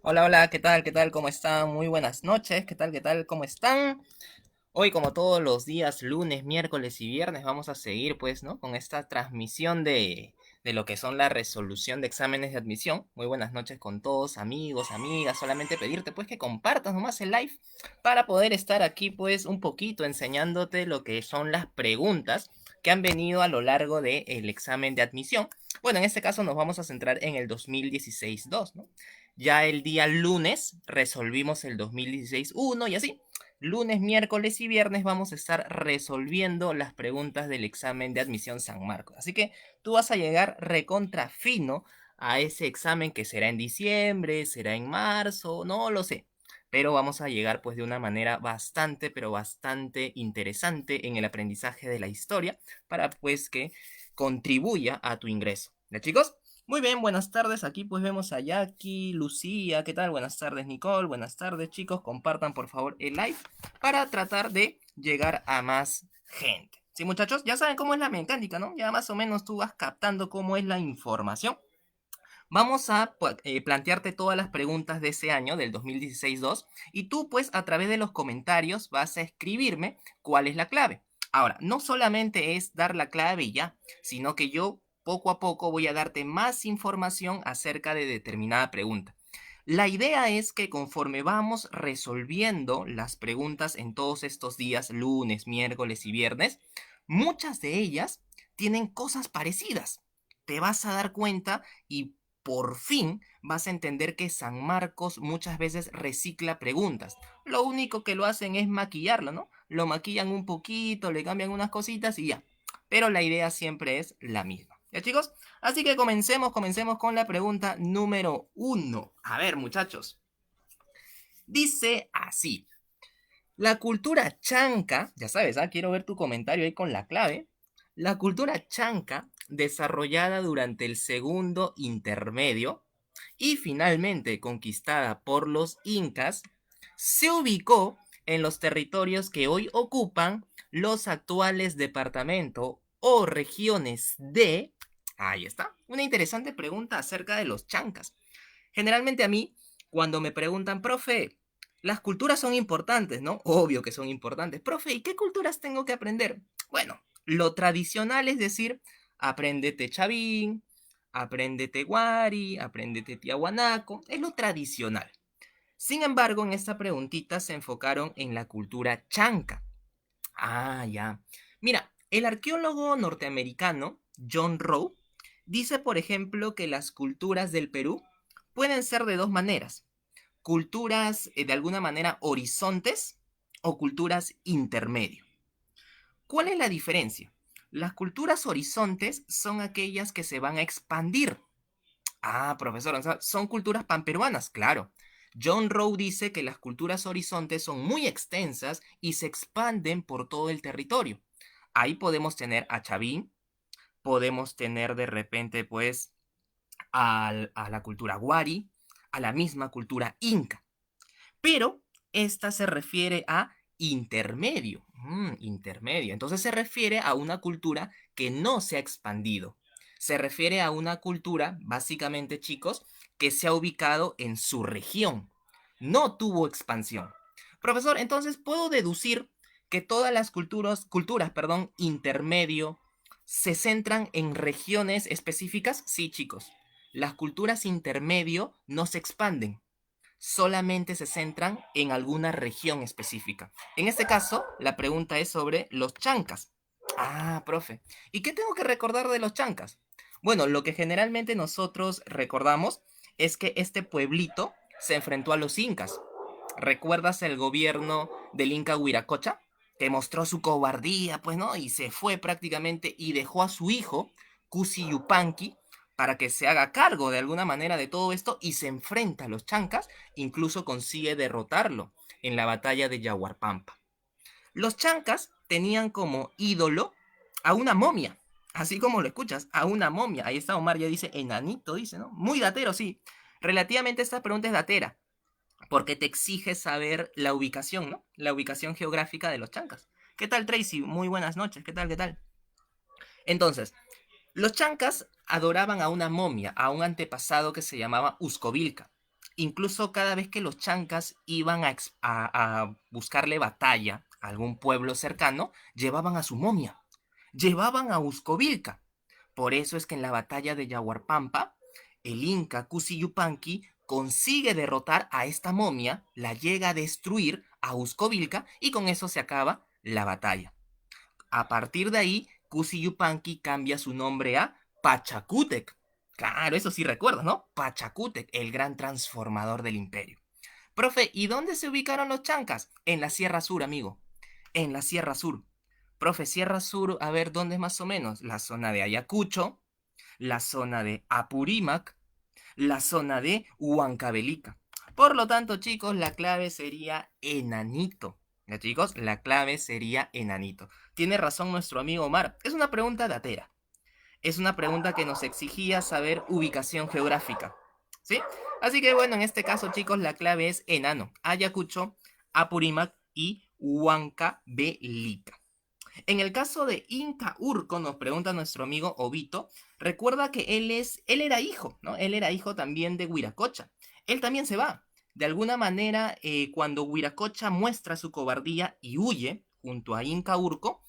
Hola, hola, ¿qué tal? ¿Qué tal? ¿Cómo están? Muy buenas noches, ¿qué tal? ¿Qué tal? ¿Cómo están? Hoy, como todos los días, lunes, miércoles y viernes, vamos a seguir, pues, ¿no? Con esta transmisión de lo que son la resolución de exámenes de admisión. Muy buenas noches con todos, amigos, amigas. Solamente pedirte, pues, que compartas nomás el live para poder estar aquí, pues, un poquito enseñándote lo que son las preguntas que han venido a lo largo del examen de admisión. Bueno, en este caso nos vamos a centrar en el 2016-2, ¿no? Ya el día lunes resolvimos el 2016-1 y así. Lunes, miércoles y viernes vamos a estar resolviendo las preguntas del examen de admisión San Marcos. Así que tú vas a llegar recontra fino a ese examen que será en diciembre, será en marzo, no lo sé. Pero vamos a llegar pues de una manera bastante, pero bastante interesante en el aprendizaje de la historia para pues que contribuya a tu ingreso. ¿Ya chicos? Muy bien, buenas tardes. Aquí pues vemos a Jackie, Lucía, ¿qué tal? Buenas tardes, Nicole. Buenas tardes, chicos. Compartan por favor el live para tratar de llegar a más gente. Sí, muchachos, ya saben cómo es la mecánica, ¿no? Ya más o menos tú vas captando cómo es la información. Vamos a plantearte todas las preguntas de ese año, del 2016-2, y tú pues a través de los comentarios vas a escribirme cuál es la clave. Ahora, no solamente es dar la clave y ya, sino que yo poco a poco voy a darte más información acerca de determinada pregunta. La idea es que conforme vamos resolviendo las preguntas en todos estos días, lunes, miércoles y viernes, muchas de ellas tienen cosas parecidas. Te vas a dar cuenta y por fin vas a entender que San Marcos muchas veces recicla preguntas. Lo único que lo hacen es maquillarlo, ¿no? Lo maquillan un poquito, le cambian unas cositas y ya. Pero la idea siempre es la misma. ¿Ya chicos? Así que comencemos con la pregunta número uno. A ver, muchachos. Dice así. La cultura chanca, ya sabes, quiero ver tu comentario ahí con la clave. La cultura chanca, desarrollada durante el segundo intermedio y finalmente conquistada por los incas, se ubicó en los territorios que hoy ocupan los actuales departamentos o regiones de... Ahí está, una interesante pregunta acerca de los chancas. Generalmente a mí, cuando me preguntan, profe, las culturas son importantes, ¿no? Obvio que son importantes. Profe, ¿y qué culturas tengo que aprender? Bueno, lo tradicional es decir, apréndete Chavín, apréndete Guari, apréndete Tiahuanaco, es lo tradicional. Sin embargo, en esta preguntita se enfocaron en la cultura chanca. Ah, ya. Mira, el arqueólogo norteamericano John Rowe dice, por ejemplo, que las culturas del Perú pueden ser de dos maneras. Culturas de alguna manera horizontes o culturas intermedio. ¿Cuál es la diferencia? Las culturas horizontes son aquellas que se van a expandir. Ah, profesor, o sea, son culturas panperuanas, claro. John Rowe dice que las culturas horizontes son muy extensas y se expanden por todo el territorio. Ahí podemos tener a Chavín, podemos tener de repente, pues, a la cultura Wari, a la misma cultura Inca. Pero esta se refiere a intermedio. Intermedio. Entonces se refiere a una cultura que no se ha expandido. Se refiere a una cultura, básicamente, chicos, que se ha ubicado en su región. No tuvo expansión. Profesor, entonces puedo deducir que todas las perdón, intermedio se centran en regiones específicas. Sí, chicos. Las culturas intermedio no se expanden, solamente se centran en alguna región específica. En este caso, la pregunta es sobre los chancas. Ah, profe. ¿Y qué tengo que recordar de los chancas? Bueno, lo que generalmente nosotros recordamos es que este pueblito se enfrentó a los incas. ¿Recuerdas el gobierno del Inca Huiracocha? Que mostró su cobardía, pues, ¿no? Y se fue prácticamente y dejó a su hijo, Cusi Yupanqui, para que se haga cargo de alguna manera de todo esto y se enfrenta a los chancas, incluso consigue derrotarlo en la batalla de Yaguarpampa. Los chancas tenían como ídolo a una momia, así como lo escuchas, a una momia. Ahí está Omar, ya dice enanito, dice, ¿no? Muy datero, sí. Relativamente esta pregunta es datera, porque te exige saber la ubicación, ¿no? La ubicación geográfica de los chancas. ¿Qué tal, Tracy? Muy buenas noches, ¿qué tal, qué tal? Entonces, los chancas adoraban a una momia, a un antepasado que se llamaba Uscovilca. Incluso cada vez que los chancas iban a buscarle batalla a algún pueblo cercano, llevaban a su momia, llevaban a Uscovilca. Por eso es que en la batalla de Yaguarpampa, el inca Cusi Yupanqui consigue derrotar a esta momia, la llega a destruir a Uscovilca y con eso se acaba la batalla. A partir de ahí, Cusi Yupanqui cambia su nombre a Pachacútec. Claro, eso sí recuerdas, ¿no? Pachacútec, el gran transformador del imperio. Profe, ¿y dónde se ubicaron los chancas? En la Sierra Sur, amigo. En la Sierra Sur. Profe, Sierra Sur, a ver, ¿dónde es más o menos? La zona de Ayacucho, la zona de Apurímac, la zona de Huancavelica. Por lo tanto, chicos, la clave sería enanito. ¿Ya, chicos? La clave sería enanito. Tiene razón nuestro amigo Omar. Es una pregunta datera. Es una pregunta que nos exigía saber ubicación geográfica. ¿Sí? Así que bueno, en este caso, chicos, la clave es enano. Ayacucho, Apurímac y Huancavelica. En el caso de Inca Urco, nos pregunta nuestro amigo Obito, recuerda que él era hijo, ¿no? Él era hijo también de Huiracocha. Él también se va. De alguna manera, cuando Huiracocha muestra su cobardía y huye junto a Inca Urco,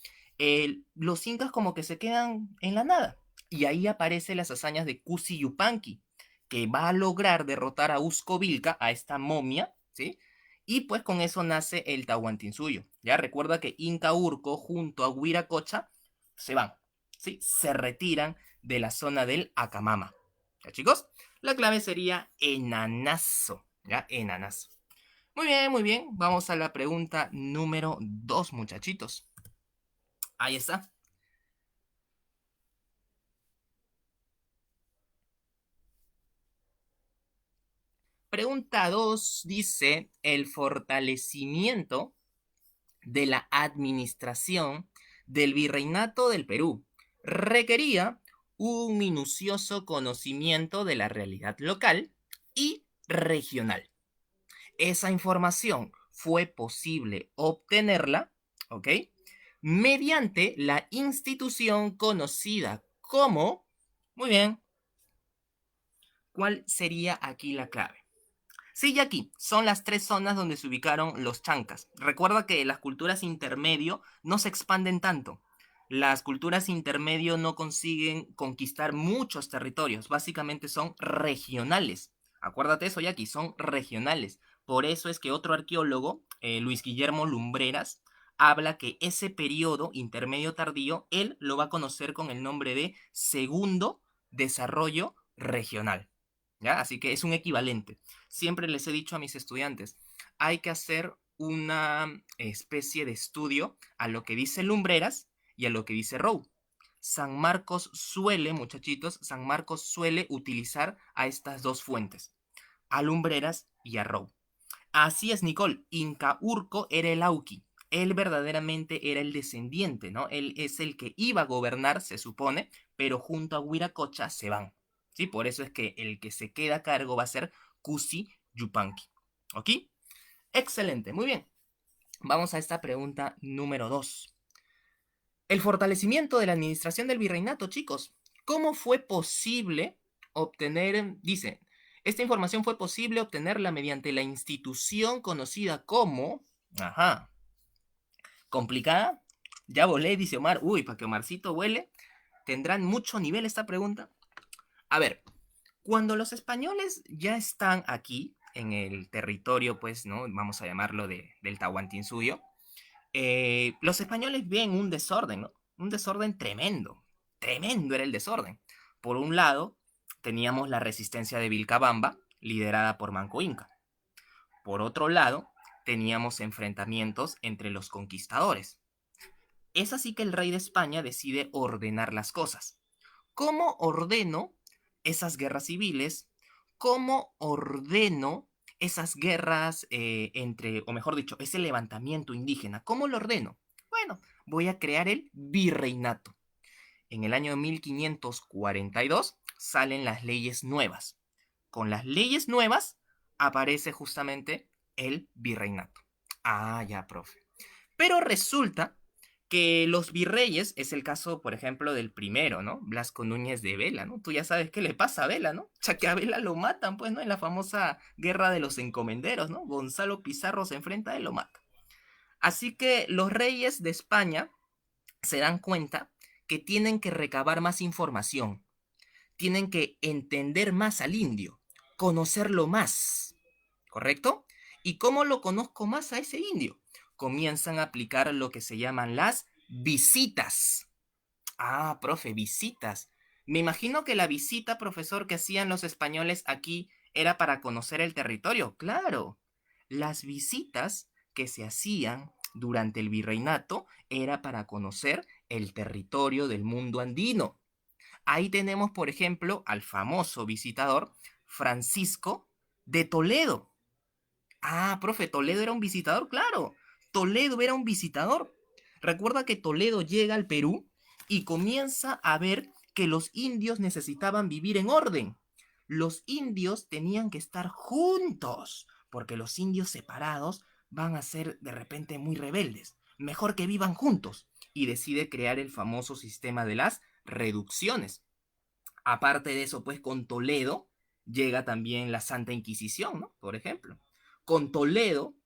los incas como que se quedan en la nada. Y ahí aparecen las hazañas de Cusi Yupanqui, que va a lograr derrotar a Vilca, a esta momia, ¿sí? Y pues con eso nace el Tahuantinsuyo. Ya recuerda que Inca Urco junto a Huiracocha se van, ¿sí? Se retiran de la zona del Acamama. ¿Ya, chicos? La clave sería enanazo. ¿Ya? Enanazo. Muy bien, muy bien. Vamos a la pregunta número 2, muchachitos. Ahí está. Pregunta 2 dice, el fortalecimiento de la administración del Virreinato del Perú requería un minucioso conocimiento de la realidad local y regional. Esa información fue posible obtenerla, ¿ok? Mediante la institución conocida como, muy bien, ¿cuál sería aquí la clave? Sí, y aquí son las tres zonas donde se ubicaron los chancas. Recuerda que las culturas intermedio no se expanden tanto. Las culturas intermedio no consiguen conquistar muchos territorios. Básicamente son regionales. Acuérdate eso, Jackie, son regionales. Por eso es que otro arqueólogo, Luis Guillermo Lumbreras, habla que ese periodo intermedio tardío, él lo va a conocer con el nombre de segundo desarrollo regional. ¿Ya? Así que es un equivalente. Siempre les he dicho a mis estudiantes, hay que hacer una especie de estudio a lo que dice Lumbreras y a lo que dice Rowe. San Marcos suele, muchachitos, San Marcos suele utilizar a estas dos fuentes, a Lumbreras y a Rowe. Así es, Nicole, Inca Urco era el Auqui. Él verdaderamente era el descendiente, ¿no? Él es el que iba a gobernar, se supone, pero junto a Huiracocha se van. ¿Sí? Por eso es que el que se queda a cargo va a ser Cusi Yupanqui. ¿Ok? Excelente, muy bien. Vamos a esta pregunta número 2. El fortalecimiento de la administración del virreinato, chicos. ¿Cómo fue posible obtener, dice, esta información fue posible obtenerla mediante la institución conocida como, ajá, complicada? Ya volé, dice Omar. Uy, para que Omarcito vuele, ¿tendrán mucho nivel esta pregunta? A ver, cuando los españoles ya están aquí, en el territorio, pues, ¿no? Vamos a llamarlo del Tahuantinsuyo, los españoles ven un desorden, ¿no? Un desorden tremendo. Tremendo era el desorden. Por un lado, teníamos la resistencia de Vilcabamba, liderada por Manco Inca. Por otro lado, teníamos enfrentamientos entre los conquistadores. Es así que el rey de España decide ordenar las cosas. ¿Cómo ordeno esas guerras civiles? ¿Cómo ordeno esas guerras entre, o mejor dicho, ese levantamiento indígena? ¿Cómo lo ordeno? Bueno, voy a crear el virreinato. En el año 1542 salen las leyes nuevas. Con las leyes nuevas aparece justamente el virreinato. Ah, ya, profe. Pero resulta Que los virreyes, es el caso, por ejemplo, del primero, ¿no? Blasco Núñez de Vela, ¿no? Tú ya sabes qué le pasa a Vela, ¿no? Ya que a Vela lo matan, pues, ¿no? En la famosa guerra de los encomenderos, ¿no? Gonzalo Pizarro se enfrenta a él, lo mata. Así que los reyes de España se dan cuenta que tienen que recabar más información, tienen que entender más al indio, conocerlo más, ¿correcto? ¿Y cómo lo conozco más a ese indio? Comienzan a aplicar lo que se llaman las visitas. Ah, profe, visitas. Me imagino que la visita, profesor, que hacían los españoles aquí era para conocer el territorio. Claro, las visitas que se hacían durante el virreinato era para conocer el territorio del mundo andino. Ahí tenemos, por ejemplo, al famoso visitador Francisco de Toledo. Ah, profe, Toledo era un visitador, claro. Toledo era un visitador. Recuerda que Toledo llega al Perú y comienza a ver que los indios necesitaban vivir en orden. Los indios tenían que estar juntos, porque los indios separados van a ser de repente muy rebeldes. Mejor que vivan juntos. Y decide crear el famoso sistema de las reducciones. Aparte de eso, pues con Toledo llega también la Santa Inquisición, ¿no? Por ejemplo. Con Toledo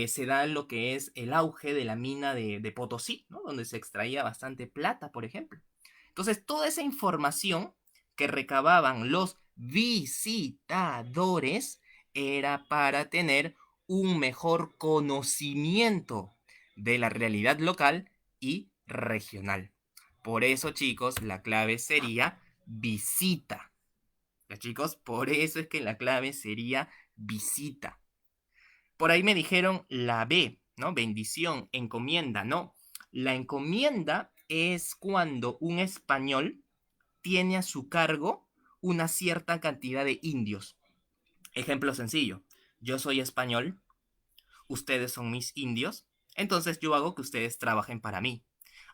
se da lo que es el auge de la mina de Potosí, ¿no? Donde se extraía bastante plata, por ejemplo. Entonces, toda esa información que recababan los visitadores era para tener un mejor conocimiento de la realidad local y regional. Por eso, chicos, la clave sería visita. Ya, chicos, por eso es que la clave sería visita. Por ahí me dijeron la B, ¿no? Bendición, encomienda, no. La encomienda es cuando un español tiene a su cargo una cierta cantidad de indios. Ejemplo sencillo. Yo soy español, ustedes son mis indios, entonces yo hago que ustedes trabajen para mí.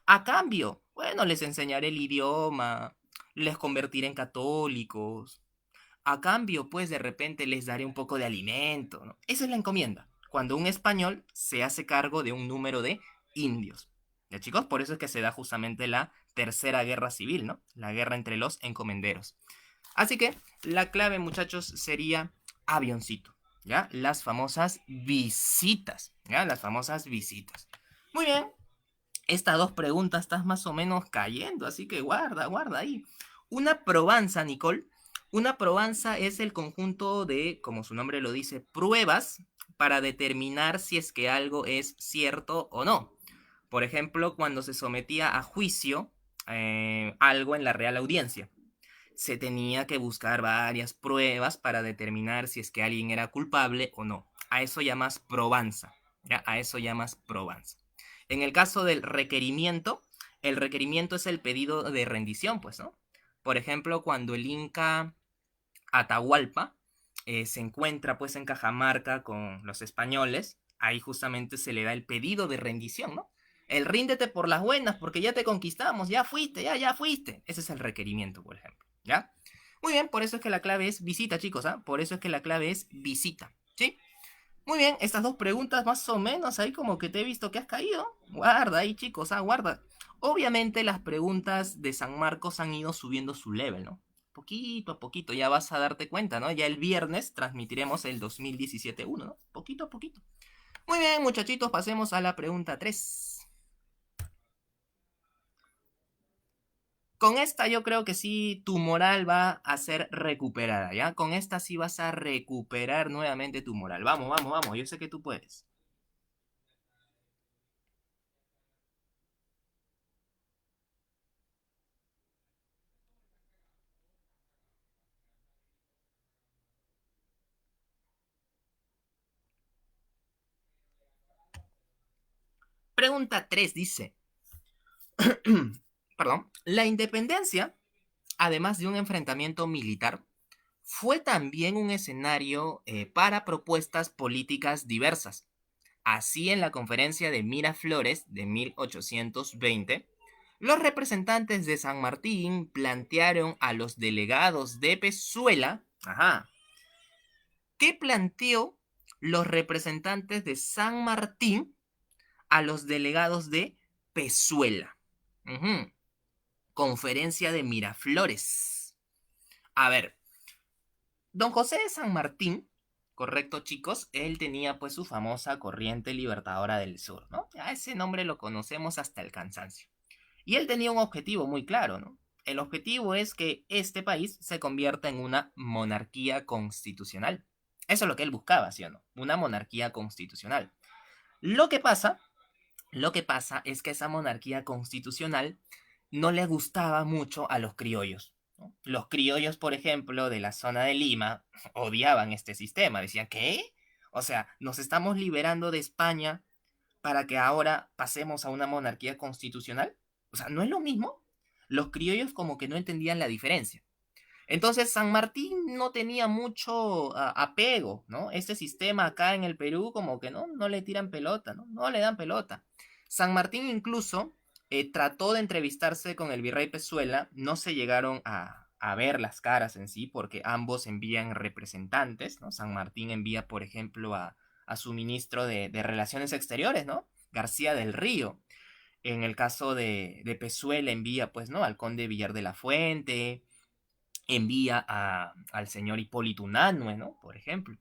A cambio, bueno, les enseñaré el idioma, les convertiré en católicos. A cambio, pues de repente les daré un poco de alimento, ¿no? Esa es la encomienda. Cuando un español se hace cargo de un número de indios. ¿Ya, chicos? Por eso es que se da justamente la tercera guerra civil, ¿no? La guerra entre los encomenderos. Así que la clave, muchachos, sería avioncito, ¿ya? Las famosas visitas, ¿ya? Las famosas visitas. Muy bien, estas dos preguntas estás más o menos cayendo, así que guarda, guarda ahí. Una probanza, Nicole. Una probanza es el conjunto de, como su nombre lo dice, pruebas para determinar si es que algo es cierto o no. Por ejemplo, cuando se sometía a juicio algo en la Real Audiencia, se tenía que buscar varias pruebas para determinar si es que alguien era culpable o no. A eso llamas probanza, ¿ya? A eso llamas probanza. En el caso del requerimiento, el requerimiento es el pedido de rendición, pues, ¿no? Por ejemplo, cuando el Inca Atahualpa se encuentra, pues, en Cajamarca con los españoles, ahí justamente se le da el pedido de rendición, ¿no? El ríndete por las buenas, porque ya te conquistamos, ya fuiste, ya fuiste. Ese es el requerimiento, por ejemplo, ¿ya? Muy bien, por eso es que la clave es visita, chicos, ¿ah? Por eso es que la clave es visita, ¿sí? Muy bien, estas dos preguntas más o menos ahí como que te he visto que has caído. Guarda ahí, chicos, guarda. Obviamente las preguntas de San Marcos han ido subiendo su level, ¿no? Poquito a poquito, ya vas a darte cuenta, ¿no? Ya el viernes transmitiremos el 2017-1, ¿no? Poquito a poquito. Muy bien, muchachitos, pasemos a la pregunta 3. Con esta yo creo que sí, tu moral va a ser recuperada, ¿ya? Con esta sí vas a recuperar nuevamente tu moral. Vamos, vamos, vamos, yo sé que tú puedes. Pregunta 3 dice, perdón, la independencia, además de un enfrentamiento militar, fue también un escenario para propuestas políticas diversas. Así, en la conferencia de Miraflores de 1820, los representantes de San Martín plantearon a los delegados de Pezuela, ajá, ¿qué planteó los representantes de San Martín a los delegados de Pezuela. Ujú. Conferencia de Miraflores. A ver, don José de San Martín, correcto chicos, él tenía pues su famosa corriente libertadora del sur, ¿no? A ese nombre lo conocemos hasta el cansancio. Y él tenía un objetivo muy claro, ¿no? El objetivo es que este país se convierta en una monarquía constitucional. Eso es lo que él buscaba, ¿sí o no? Una monarquía constitucional. Lo que pasa, lo que pasa es que esa monarquía constitucional no le gustaba mucho a los criollos, ¿no? Los criollos, por ejemplo, de la zona de Lima, odiaban este sistema. Decían, ¿qué? O sea, nos estamos liberando de España para que ahora pasemos a una monarquía constitucional. O sea, ¿no es lo mismo? Los criollos como que no entendían la diferencia. Entonces, San Martín no tenía mucho apego, ¿no? Este sistema acá en el Perú como que no le tiran pelota, ¿no? No le dan pelota. San Martín incluso trató de entrevistarse con el virrey Pezuela, no se llegaron a ver las caras en sí porque ambos envían representantes, ¿no? San Martín envía, por ejemplo, a su ministro de Relaciones Exteriores, ¿no? García del Río. En el caso de Pezuela envía, pues, ¿no? Al conde Villar de la Fuente, envía al señor Hipólito Unanue, ¿no? Por ejemplo.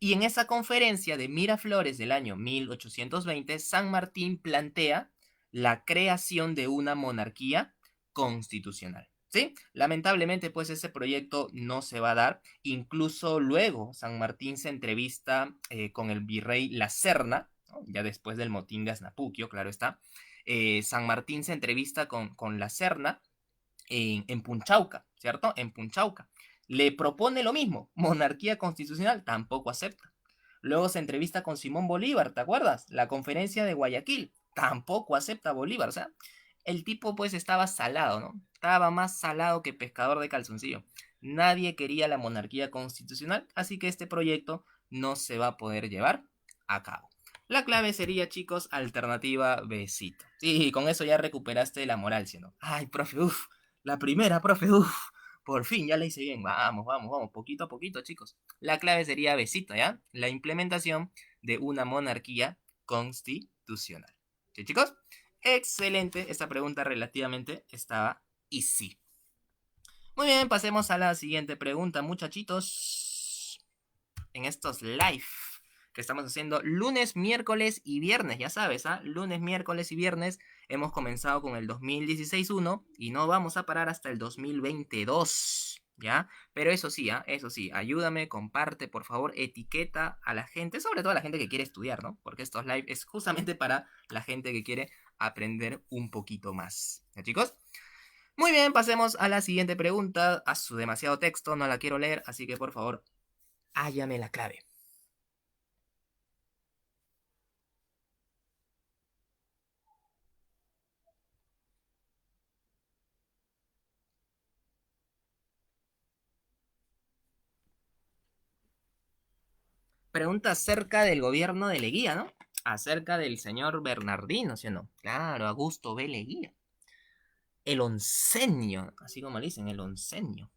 Y en esa conferencia de Miraflores del año 1820, San Martín plantea la creación de una monarquía constitucional. ¿Sí? Lamentablemente, pues ese proyecto no se va a dar. Incluso luego San Martín se entrevista con el virrey La Serna, ¿no? Ya después del motín de Asnapuquio, claro está. San Martín se entrevista con La Serna en Punchauca, ¿cierto? En Punchauca. Le propone lo mismo, monarquía constitucional, tampoco acepta. Luego se entrevista con Simón Bolívar, ¿te acuerdas? La conferencia de Guayaquil, tampoco acepta Bolívar, o sea, el tipo pues estaba salado, ¿no? Estaba más salado que pescador de calzoncillo. Nadie quería la monarquía constitucional, así que este proyecto no se va a poder llevar a cabo. La clave sería, chicos, alternativa besito. Sí, con eso ya recuperaste la moral, ¿sí, no? Ay, profe, uff, la primera, profe, uff, por fin ya la hice bien. Vamos, vamos, vamos, poquito a poquito, chicos. La clave sería besito, ¿ya? La implementación de una monarquía constitucional. ¿Sí, chicos? Excelente, esta pregunta relativamente estaba easy. Muy bien, pasemos a la siguiente pregunta, muchachitos. En estos live que estamos haciendo lunes, miércoles y viernes, ya sabes, ¿ah? Lunes, miércoles y viernes hemos comenzado con el 2016-1 y no vamos a parar hasta el 2022, ¿ya? Pero eso sí, ¿ah? Eso sí, ayúdame, comparte, por favor, etiqueta a la gente, sobre todo a la gente que quiere estudiar, ¿no? Porque estos live es justamente para la gente que quiere aprender un poquito más, ¿ya, chicos? Muy bien, pasemos a la siguiente pregunta. A su demasiado texto, no la quiero leer, así que por favor, hállame la clave. Pregunta acerca del gobierno de Leguía, ¿no? Acerca del señor Bernardino, ¿sí o no? Claro, Augusto B. Leguía. El oncenio, así como le dicen, el oncenio.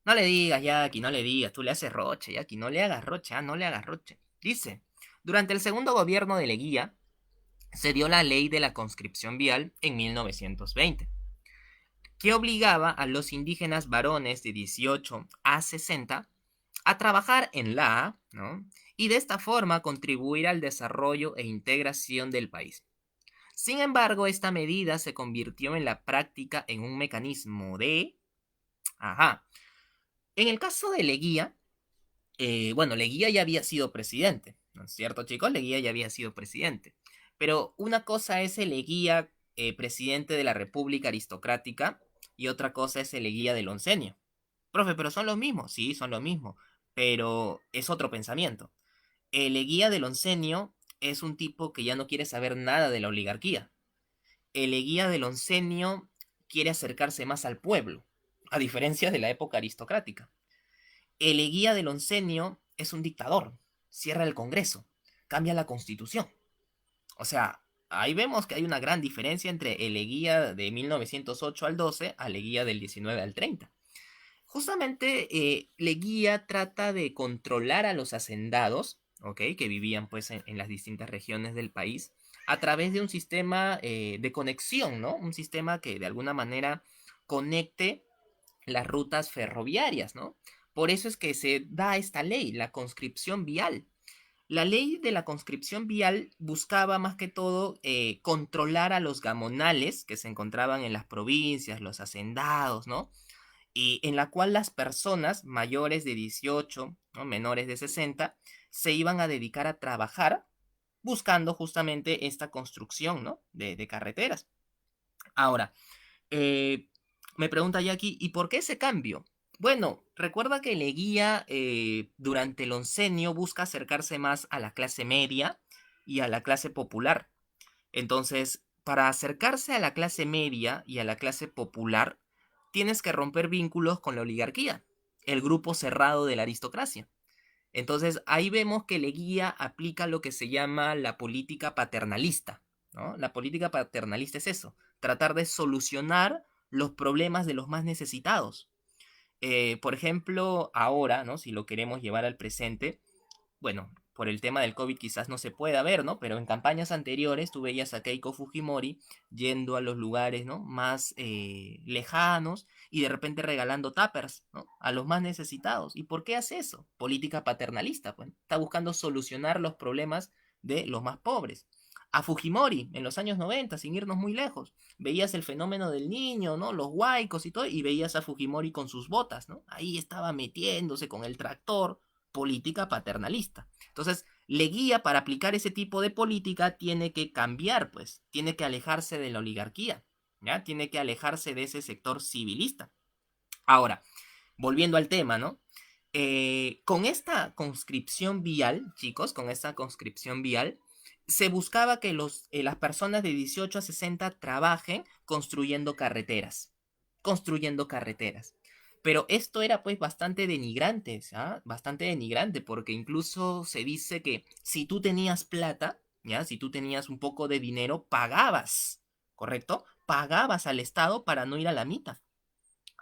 No le digas, Jackie, no le digas, tú le haces roche, Jackie, no le hagas roche, no le hagas roche. Dice, durante el segundo gobierno de Leguía, se dio la ley de la conscripción vial en 1920, que obligaba a los indígenas varones de 18 a 60 a trabajar en la, ¿no? Y de esta forma contribuir al desarrollo e integración del país. Sin embargo, esta medida se convirtió en la práctica en un mecanismo de... Ajá. En el caso de Leguía, bueno, Leguía ya había sido presidente, ¿no es cierto, chicos? Leguía ya había sido presidente. Pero una cosa es el Leguía presidente de la República Aristocrática y otra cosa es el Leguía del Oncenio. Profe, pero son los mismos. Sí, son lo mismo, pero es otro pensamiento. El Eguía del Oncenio es un tipo que ya no quiere saber nada de la oligarquía. El Eguía del Oncenio quiere acercarse más al pueblo, a diferencia de la época aristocrática. El Eguía del Oncenio es un dictador, cierra el Congreso, cambia la Constitución. O sea, ahí vemos que hay una gran diferencia entre el Eguía de 1908 al 12 al Eguía del 19 al 30. Justamente Leguía trata de controlar a los hacendados, ¿ok? Que vivían pues en las distintas regiones del país, a través de un sistema de conexión, ¿no? Un sistema que de alguna manera conecte las rutas ferroviarias, ¿no? Por eso es que se da esta ley, la conscripción vial. La ley de la conscripción vial buscaba más que todo controlar a los gamonales que se encontraban en las provincias, los hacendados, ¿no? Y en la cual las personas mayores de 18, ¿no? Menores de 60, se iban a dedicar a trabajar buscando justamente esta construcción, ¿no? De carreteras. Ahora, eh, me pregunta Jackie, ¿y por qué ese cambio? Bueno, recuerda que Leguía durante el oncenio busca acercarse más a la clase media y a la clase popular. Entonces, para acercarse a la clase media y a la clase popular, tienes que romper vínculos con la oligarquía, el grupo cerrado de la aristocracia. Entonces, ahí vemos que Leguía aplica lo que se llama la política paternalista, ¿no? La política paternalista es eso, tratar de solucionar los problemas de los más necesitados. Por ejemplo, ahora, ¿no? Si lo queremos llevar al presente, bueno, por el tema del COVID quizás no se pueda ver, ¿no? Pero en campañas anteriores tú veías a Keiko Fujimori yendo a los lugares, ¿no? Más lejanos y de repente regalando tuppers, ¿no? A los más necesitados. ¿Y por qué hace eso? Política paternalista, pues. Está buscando solucionar los problemas de los más pobres. A Fujimori, en los años 90, sin irnos muy lejos, veías el fenómeno del niño, ¿no? Los huaicos y todo, y veías a Fujimori con sus botas, ¿no? Ahí estaba metiéndose con el tractor, política paternalista. Entonces, Leguía para aplicar ese tipo de política tiene que cambiar, pues, tiene que alejarse de la oligarquía, ¿ya? Tiene que alejarse de ese sector civilista. Ahora, volviendo al tema, ¿no? Con esta conscripción vial, chicos, con esta conscripción vial, se buscaba que las personas de 18 a 60 trabajen construyendo carreteras, construyendo carreteras. Pero esto era pues bastante denigrante, ¿ah? Bastante denigrante, porque incluso se dice que si tú tenías plata, ¿ya? Si tú tenías un poco de dinero, pagabas, ¿correcto? Pagabas al Estado para no ir a la mitad.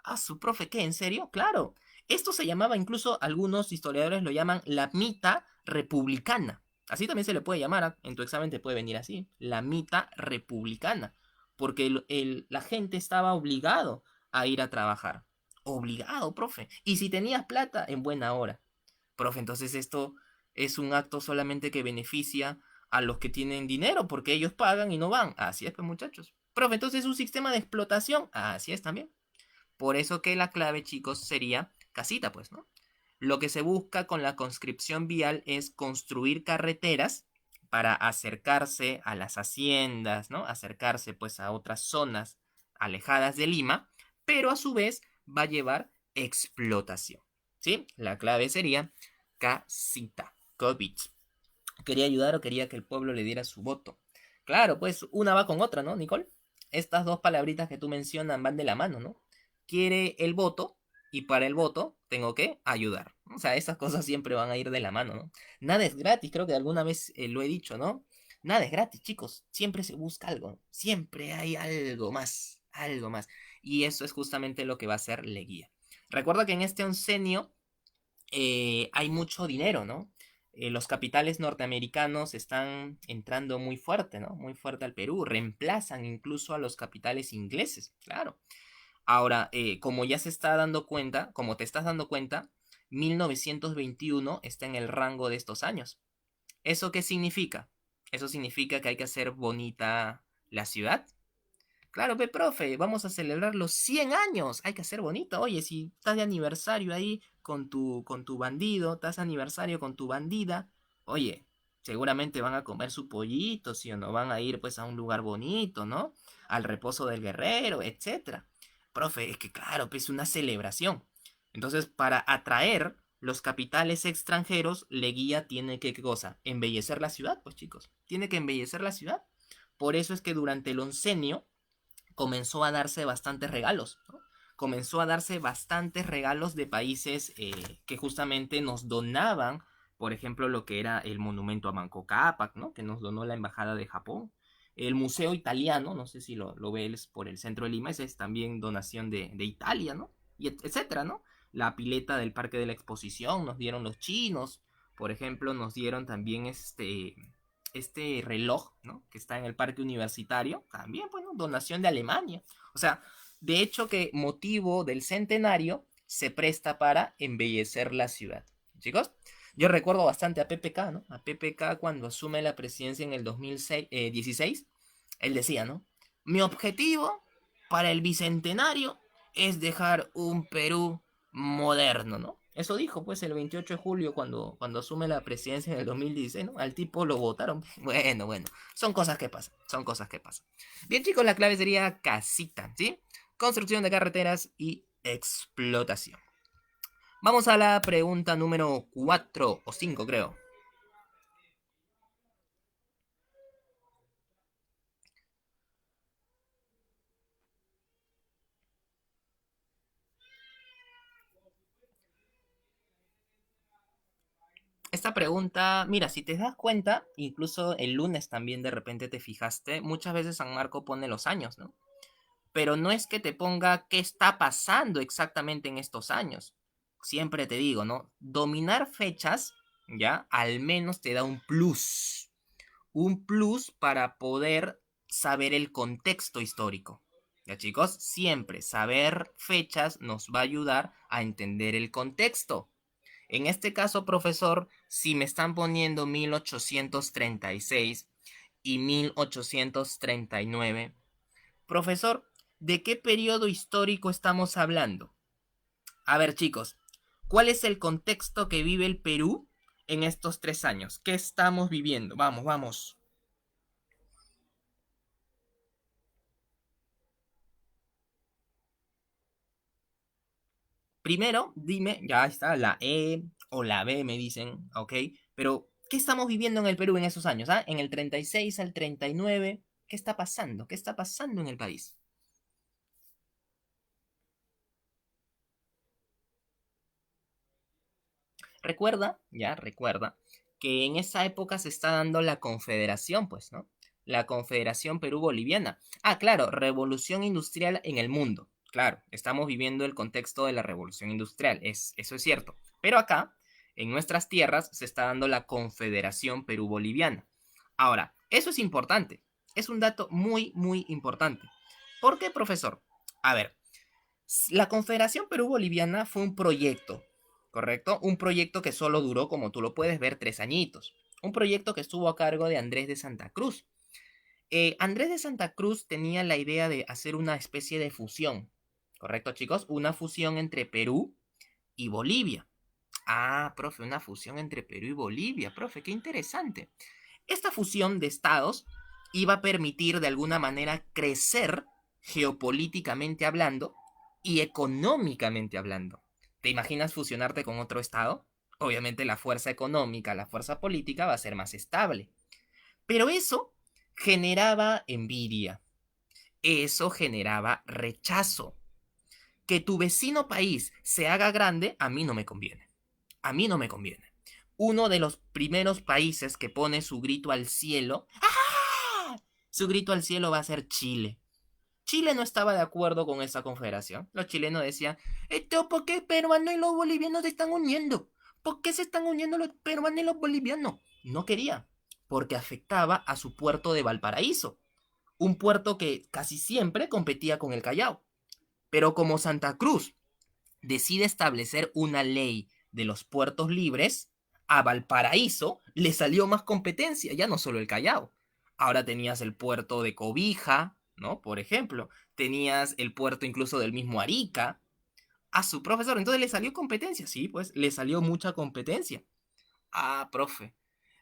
Ah, su profe, ¿qué? ¿En serio? Claro. Esto se llamaba, incluso algunos historiadores lo llaman la mita republicana. Así también se le puede llamar, ¿ah? En tu examen te puede venir así, la mita republicana. Porque la gente estaba obligado a ir a trabajar. Obligado, profe. Y si tenías plata, en buena hora. Profe, entonces esto es un acto solamente que beneficia a los que tienen dinero, porque ellos pagan y no van. Así es, pues, muchachos. Profe, entonces es un sistema de explotación. Así es también. Por eso que la clave, chicos, sería casita, pues, ¿no? Lo que se busca con la conscripción vial es construir carreteras para acercarse a las haciendas, ¿no? Acercarse, pues, a otras zonas alejadas de Lima, pero a su vez va a llevar explotación, ¿sí? La clave sería casita, COVID. ¿Quería ayudar o quería que el pueblo le diera su voto? Claro, pues una va con otra, ¿no, Nicole? Estas dos palabritas que tú mencionas van de la mano, ¿no? Quiere el voto y para el voto tengo que ayudar. O sea, esas cosas siempre van a ir de la mano, ¿no? Nada es gratis, creo que alguna vez lo he dicho, ¿no? Nada es gratis, chicos. Siempre se busca algo. Siempre hay algo más. Algo más. Y eso es justamente lo que va a ser Leguía. Recuerda que en este oncenio hay mucho dinero, ¿no? Los capitales norteamericanos están entrando muy fuerte, ¿no? Muy fuerte al Perú, reemplazan incluso a los capitales ingleses, claro. Ahora, como ya se está dando cuenta, como te estás dando cuenta, 1921 está en el rango de estos años. ¿Eso qué significa? Eso significa que hay que hacer bonita la ciudad. Claro, ve, profe, vamos a celebrar los 100 años. Hay que hacer bonito. Oye, si estás de aniversario ahí con tu bandido, estás de aniversario con tu bandida, oye, seguramente van a comer su pollito, ¿sí o no? Van a ir pues a un lugar bonito, ¿no? Al reposo del guerrero, etcétera. Profe, es que claro, pues una celebración. Entonces, para atraer los capitales extranjeros, Leguía tiene que, ¿qué cosa? Embellecer la ciudad, pues chicos. Tiene que embellecer la ciudad. Por eso es que durante el oncenio comenzó a darse bastantes regalos, ¿no? Comenzó a darse bastantes regalos de países que justamente nos donaban, por ejemplo, lo que era el monumento a Manco Cápac, ¿no? Que nos donó la Embajada de Japón. El Museo Italiano, no sé si lo ves por el centro de Lima, ese es también donación de Italia, ¿no? Y etcétera, ¿no? La pileta del Parque de la Exposición nos dieron los chinos, por ejemplo, nos dieron también este reloj, ¿no? Que está en el parque universitario, también, bueno, donación de Alemania. O sea, de hecho que motivo del centenario se presta para embellecer la ciudad. Chicos, yo recuerdo bastante a PPK, ¿no? A PPK cuando asume la presidencia en el 2016, él decía, ¿no? Mi objetivo para el bicentenario es dejar un Perú moderno, ¿no? Eso dijo, pues, el 28 de julio cuando asume la presidencia en el 2016, ¿no? Al tipo lo votaron. Bueno, bueno, son cosas que pasan, son cosas que pasan. Bien, chicos, la clave sería casita, ¿sí? Construcción de carreteras y explotación. Vamos a la pregunta número 4 o 5, creo. Esta pregunta, mira, si te das cuenta, incluso el lunes también de repente te fijaste, muchas veces San Marco pone los años, ¿no? Pero no es que te ponga qué está pasando exactamente en estos años. Siempre te digo, ¿no? Dominar fechas, ¿ya? Al menos te da un plus. Un plus para poder saber el contexto histórico. ¿Ya, chicos? Siempre saber fechas nos va a ayudar a entender el contexto. En este caso, profesor, si me están poniendo 1836 y 1839, profesor, ¿de qué periodo histórico estamos hablando? A ver, chicos, ¿cuál es el contexto que vive el Perú en estos 3 años? ¿Qué estamos viviendo? Vamos, vamos. Primero, dime, ya está, la E o la B me dicen, ¿ok? Pero, ¿qué estamos viviendo en el Perú en esos años? ¿Ah? En el 36 al 39, ¿qué está pasando? ¿Qué está pasando en el país? Recuerda, ya, recuerda, que en esa época se está dando la confederación, pues, ¿no? La Confederación Perú-Boliviana. Ah, claro, revolución industrial en el mundo. Claro, estamos viviendo el contexto de la revolución industrial, eso es cierto. Pero acá, en nuestras tierras, se está dando la Confederación Perú-Boliviana. Ahora, eso es importante. Es un dato muy, muy importante. ¿Por qué, profesor? A ver, la Confederación Perú-Boliviana fue un proyecto, ¿correcto? Un proyecto que solo duró, como tú lo puedes ver, 3 añitos. Un proyecto que estuvo a cargo de Andrés de Santa Cruz. Andrés de Santa Cruz tenía la idea de hacer una especie de fusión, ¿correcto, chicos? Una fusión entre Perú y Bolivia. Ah, profe, una fusión entre Perú y Bolivia, profe, qué interesante. Esta fusión de estados iba a permitir de alguna manera crecer geopolíticamente hablando y económicamente hablando. ¿Te imaginas fusionarte con otro estado? Obviamente la fuerza económica, la fuerza política va a ser más estable. Pero eso generaba envidia, eso generaba rechazo. Que tu vecino país se haga grande, a mí no me conviene. A mí no me conviene. Uno de los primeros países que pone su grito al cielo, ¡ah! Su grito al cielo va a ser Chile. Chile no estaba de acuerdo con esa confederación. Los chilenos decían, ¿por qué peruanos y los bolivianos se están uniendo? ¿Por qué se están uniendo los peruanos y los bolivianos? No quería, porque afectaba a su puerto de Valparaíso, un puerto que casi siempre competía con el Callao. Pero como Santa Cruz decide establecer una ley de los puertos libres, a Valparaíso le salió más competencia, ya no solo el Callao. Ahora tenías el puerto de Cobija, ¿no? Por ejemplo, tenías el puerto incluso del mismo Arica a su profesor. Entonces le salió competencia, sí, pues le salió mucha competencia. Ah, profe.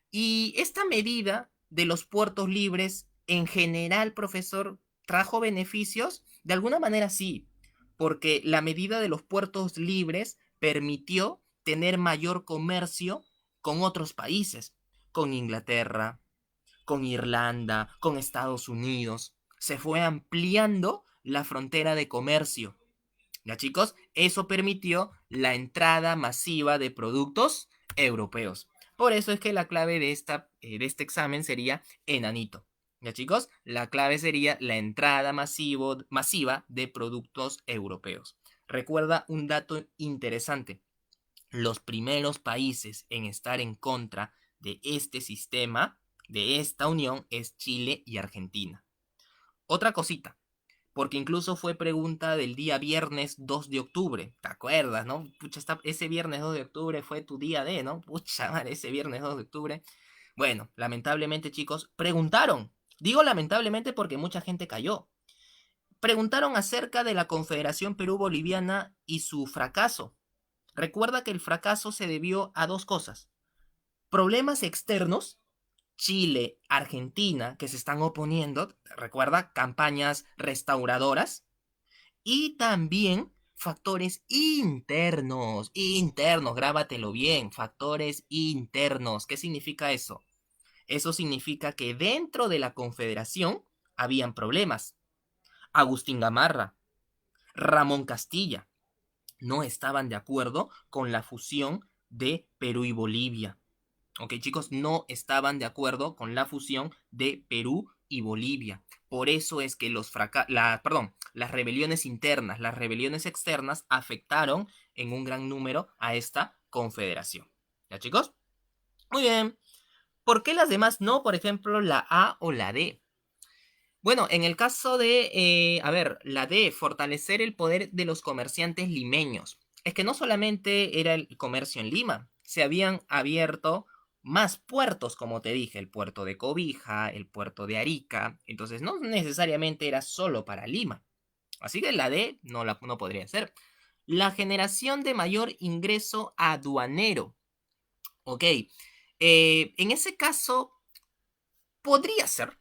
Y esta medida de los puertos libres, en general, profesor, ¿trajo beneficios? De alguna manera sí, porque la medida de los puertos libres permitió tener mayor comercio con otros países, con Inglaterra, con Irlanda, con Estados Unidos. Se fue ampliando la frontera de comercio. ¿Ya, chicos? Eso permitió la entrada masiva de productos europeos. Por eso es que la clave de este examen sería enanito. ¿Ya, chicos? La clave sería la entrada masiva de productos europeos. Recuerda un dato interesante. Los primeros países en estar en contra de este sistema de esta unión es Chile y Argentina. Otra cosita, porque incluso fue pregunta del día viernes 2 de octubre, ¿te acuerdas, no? Pucha, ese viernes 2 de octubre fue tu día de, ¿no? Pucha madre, ese viernes 2 de octubre. Bueno, lamentablemente, chicos, preguntaron. Digo lamentablemente porque mucha gente cayó. Preguntaron acerca de la Confederación Perú-Boliviana y su fracaso. Recuerda que el fracaso se debió a dos cosas. Problemas externos, Chile, Argentina, que se están oponiendo, recuerda, campañas restauradoras, y también factores internos, internos, grábatelo bien, factores internos. ¿Qué significa eso? Eso significa que dentro de la Confederación habían problemas. Agustín Gamarra, Ramón Castilla, no estaban de acuerdo con la fusión de Perú y Bolivia. Ok, chicos, no estaban de acuerdo con la fusión de Perú y Bolivia. Por eso es que las rebeliones internas, las rebeliones externas afectaron en un gran número a esta confederación. ¿Ya, chicos? Muy bien. ¿Por qué las demás no? Por ejemplo, la A o la D. Bueno, en el caso de, la D, fortalecer el poder de los comerciantes limeños. Es que no solamente era el comercio en Lima, se habían abierto más puertos, como te dije, el puerto de Cobija, el puerto de Arica, entonces no necesariamente era solo para Lima. Así que la D no podría ser. La generación de mayor ingreso aduanero. Ok, en ese caso podría ser,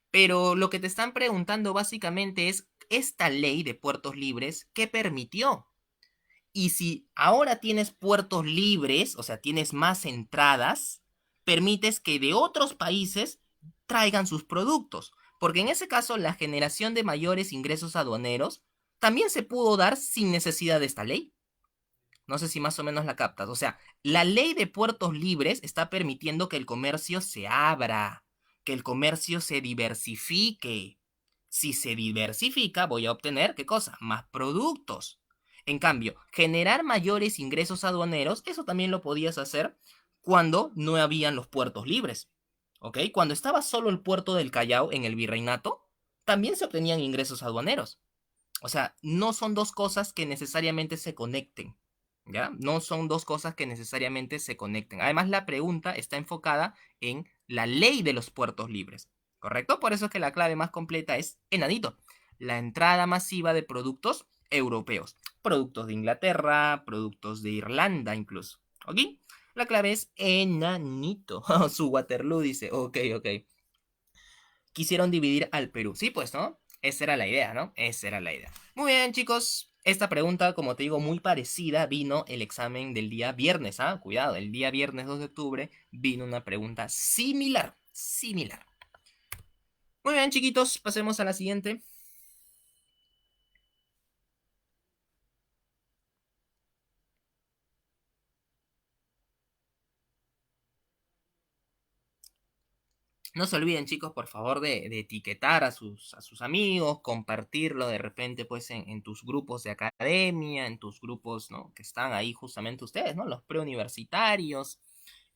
pero lo que te están preguntando básicamente es esta ley de puertos libres, ¿qué permitió? Y si ahora tienes puertos libres, o sea, tienes más entradas, permites que de otros países traigan sus productos. Porque en ese caso, la generación de mayores ingresos aduaneros también se pudo dar sin necesidad de esta ley. No sé si más o menos la captas. O sea, la ley de puertos libres está permitiendo que el comercio se abra, que el comercio se diversifique. Si se diversifica, voy a obtener, ¿qué cosa? Más productos. En cambio, generar mayores ingresos aduaneros, eso también lo podías hacer cuando no habían los puertos libres. ¿Ok? Cuando estaba solo el puerto del Callao en el virreinato, también se obtenían ingresos aduaneros. O sea, no son dos cosas que necesariamente se conecten, ¿ya? No son dos cosas que necesariamente se conecten. Además, la pregunta está enfocada en la ley de los puertos libres, ¿correcto? Por eso es que la clave más completa es enanito, la entrada masiva de productos europeos, productos de Inglaterra, productos de Irlanda incluso, ¿ok? La clave es enanito. Su Waterloo dice, ok, ok. Quisieron dividir al Perú. Sí, pues, ¿no? Esa era la idea, ¿no? Esa era la idea. Muy bien, chicos. Esta pregunta, como te digo, muy parecida, vino el examen del día viernes, ¿ah? Cuidado, el día viernes 2 de octubre vino una pregunta similar, similar. Muy bien, chiquitos, pasemos a la siguiente. No se olviden, chicos, por favor, de etiquetar a sus amigos, compartirlo de repente, pues, en tus grupos de academia, en tus grupos, ¿no? Que están ahí justamente ustedes, ¿no? Los preuniversitarios,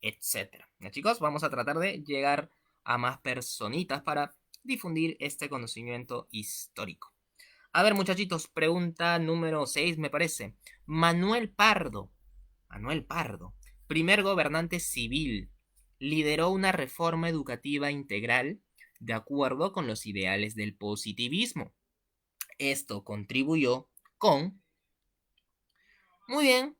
etcétera. ¿Ya, chicos? Vamos a tratar de llegar a más personitas para difundir este conocimiento histórico. A ver, muchachitos, pregunta número 6, me parece. Manuel Pardo, primer gobernante civil, lideró una reforma educativa integral de acuerdo con los ideales del positivismo. Esto contribuyó con... Muy bien,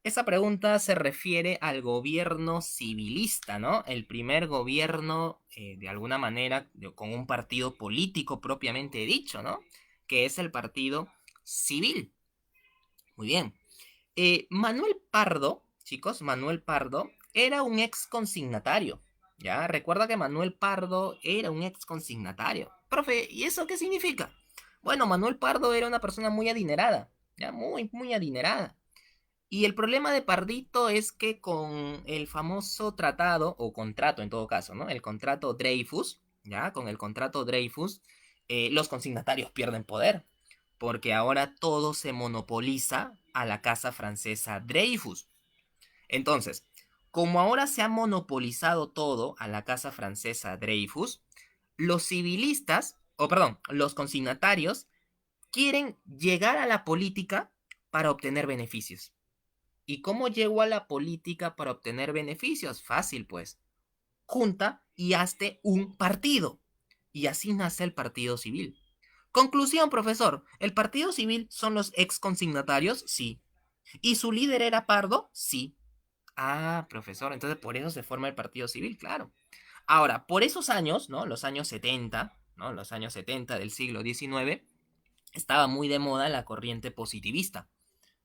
esa pregunta se refiere al gobierno civilista, ¿no? El primer gobierno, de alguna manera, con un partido político propiamente dicho, ¿no? Que es el partido civil. Muy bien. Manuel Pardo, chicos, Manuel Pardo era un ex consignatario. ¿Ya? Recuerda que Manuel Pardo era un ex consignatario. Profe, ¿y eso qué significa? Bueno, Manuel Pardo era una persona muy adinerada, ¿ya? Muy, muy adinerada. Y el problema de Pardito es que con el famoso tratado, o contrato en todo caso, ¿no? El contrato Dreyfus, ¿ya? Con el contrato Dreyfus, los consignatarios pierden poder, porque ahora todo se monopoliza a la casa francesa Dreyfus. Entonces, Como ahora se ha monopolizado todo a la casa francesa Dreyfus, los civilistas, o perdón, los consignatarios quieren llegar a la política para obtener beneficios. ¿Y cómo llego a la política para obtener beneficios? Fácil, pues. Junta y hazte un partido. Y así nace el Partido Civil. Conclusión, profesor. ¿El Partido Civil son los ex consignatarios? Sí. ¿Y su líder era Pardo? Sí. Ah, profesor, entonces por eso se forma el Partido Civil, claro. Ahora, por esos años, ¿no? Los años 70, ¿no? Los años 70 del siglo XIX, estaba muy de moda la corriente positivista,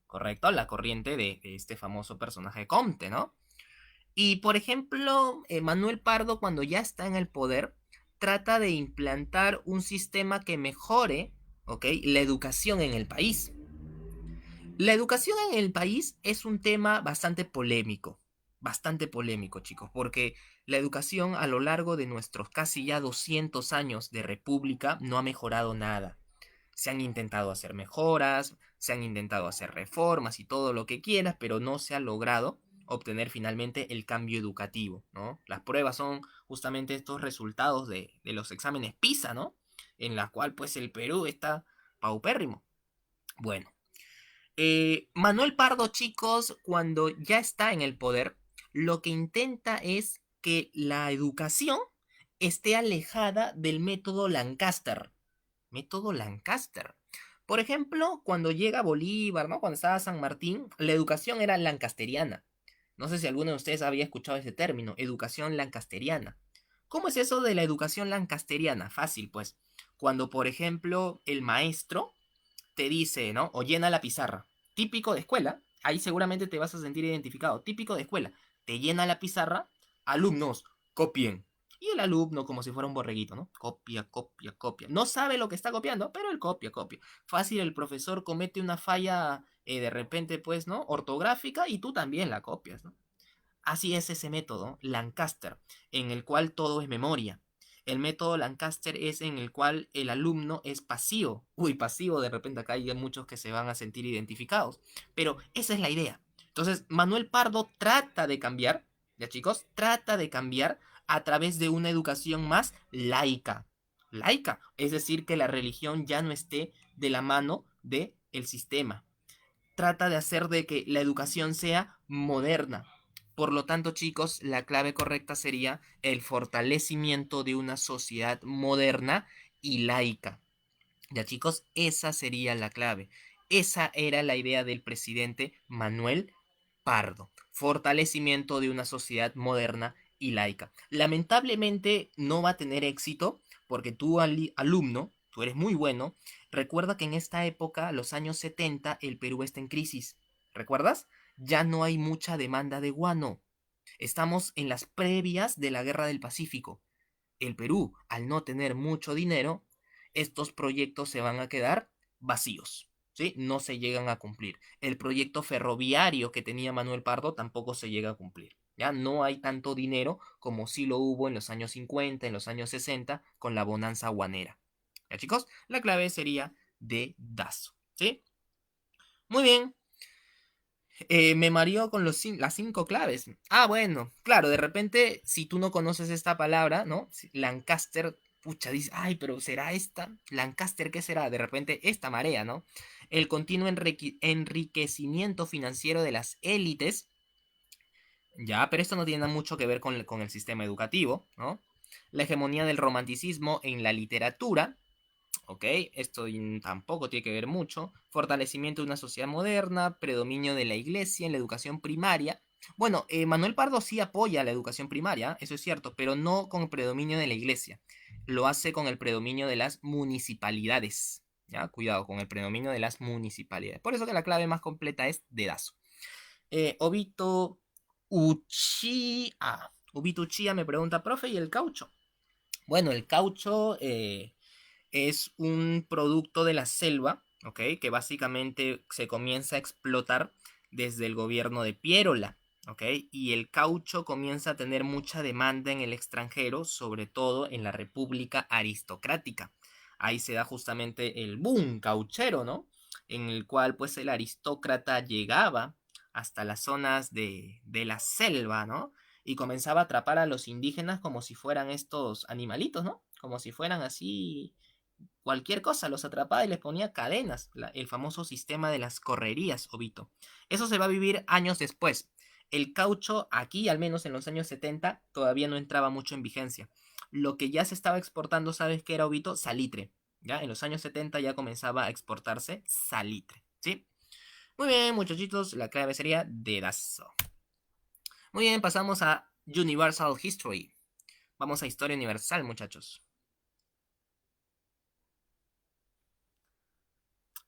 ¿correcto? La corriente de este famoso personaje Comte, ¿no? Y por ejemplo, Manuel Pardo, cuando ya está en el poder, trata de implantar un sistema que mejore, ¿ok? La educación en el país. La educación en el país es un tema bastante polémico, chicos, porque la educación a lo largo de nuestros casi ya 200 años de república no ha mejorado nada. Se han intentado hacer mejoras, se han intentado hacer reformas y todo lo que quieras, pero no se ha logrado obtener finalmente el cambio educativo, ¿no? Las pruebas son justamente estos resultados de los exámenes PISA, ¿no? En la cual pues el Perú está paupérrimo. Bueno, Manuel Pardo, chicos, cuando ya está en el poder, lo que intenta es que la educación esté alejada del método Lancaster. Método Lancaster. Por ejemplo, cuando llega Bolívar, ¿no? Cuando estaba San Martín, la educación era lancasteriana. No sé si alguno de ustedes había escuchado ese término, educación lancasteriana. ¿Cómo es eso de la educación lancasteriana? Fácil, pues. Cuando, por ejemplo, el maestro te dice, ¿no? O llena la pizarra. Típico de escuela, ahí seguramente te vas a sentir identificado. Típico de escuela, te llena la pizarra, alumnos, copien. Y el alumno, como si fuera un borreguito, ¿no? Copia, copia, copia. No sabe lo que está copiando, pero él copia, copia. Fácil, el profesor comete una falla de repente, pues, ¿no? Ortográfica y tú también la copias, ¿no? Así es ese método, Lancaster, en el cual todo es memoria. El método Lancaster es en el cual el alumno es pasivo. Uy, pasivo, de repente acá hay muchos que se van a sentir identificados. Pero esa es la idea. Entonces, Manuel Pardo trata de cambiar, ya chicos, trata de cambiar a través de una educación más laica. Laica, es decir, que la religión ya no esté de la mano del sistema. Trata de hacer de que la educación sea moderna. Por lo tanto, chicos, la clave correcta sería el fortalecimiento de una sociedad moderna y laica. Ya, chicos, esa sería la clave. Esa era la idea del presidente Manuel Pardo. Fortalecimiento de una sociedad moderna y laica. Lamentablemente no va a tener éxito porque tú, alumno, tú eres muy bueno. Recuerda que en esta época, los años 70, el Perú está en crisis. ¿Recuerdas? Ya no hay mucha demanda de guano. Estamos en las previas de la Guerra del Pacífico. El Perú, al no tener mucho dinero, estos proyectos se van a quedar vacíos, ¿sí? No se llegan a cumplir. El proyecto ferroviario que tenía Manuel Pardo tampoco se llega a cumplir. Ya no hay tanto dinero como sí lo hubo en los años 50, en los años 60, con la bonanza guanera. ¿Ya, chicos? La clave sería de Dazo, ¿sí? Muy bien, me mareó con las 5 claves. Ah, bueno, claro, de repente, si tú no conoces esta palabra, ¿no? Lancaster, pucha, dice, ay, pero ¿será esta? Lancaster, ¿qué será? De repente, esta marea, ¿no? El continuo enriquecimiento financiero de las élites, ya, pero esto no tiene mucho que ver con el sistema educativo, ¿no? La hegemonía del romanticismo en la literatura, ¿ok? Esto tampoco tiene que ver mucho. Fortalecimiento de una sociedad moderna, predominio de la iglesia en la educación primaria. Bueno, Manuel Pardo sí apoya la educación primaria, eso es cierto, pero no con el predominio de la iglesia. Lo hace con el predominio de las municipalidades. ¿Ya? Cuidado, con el predominio de las municipalidades. Por eso que la clave más completa es dedazo. Obito Uchía. Obito Uchía me pregunta, profe, ¿y el caucho? Bueno, el caucho es un producto de la selva, ¿ok? Que básicamente se comienza a explotar desde el gobierno de Piérola, ¿ok? Y el caucho comienza a tener mucha demanda en el extranjero, sobre todo en la República Aristocrática. Ahí se da justamente el boom cauchero, ¿no? En el cual pues el aristócrata llegaba hasta las zonas de la selva, ¿no? Y comenzaba a atrapar a los indígenas como si fueran estos animalitos, ¿no? Como si fueran así cualquier cosa, los atrapaba y les ponía cadenas, el famoso sistema de las correrías, Obito. Eso se va a vivir años después. El caucho aquí, al menos en los años 70, todavía no entraba mucho en vigencia. Lo que ya se estaba exportando, ¿sabes qué era, Obito? Salitre. ¿Ya? En los años 70 ya comenzaba a exportarse salitre, ¿sí? Muy bien, muchachitos, la clave sería dedazo. Muy bien, pasamos a Universal History. Vamos a historia universal, muchachos.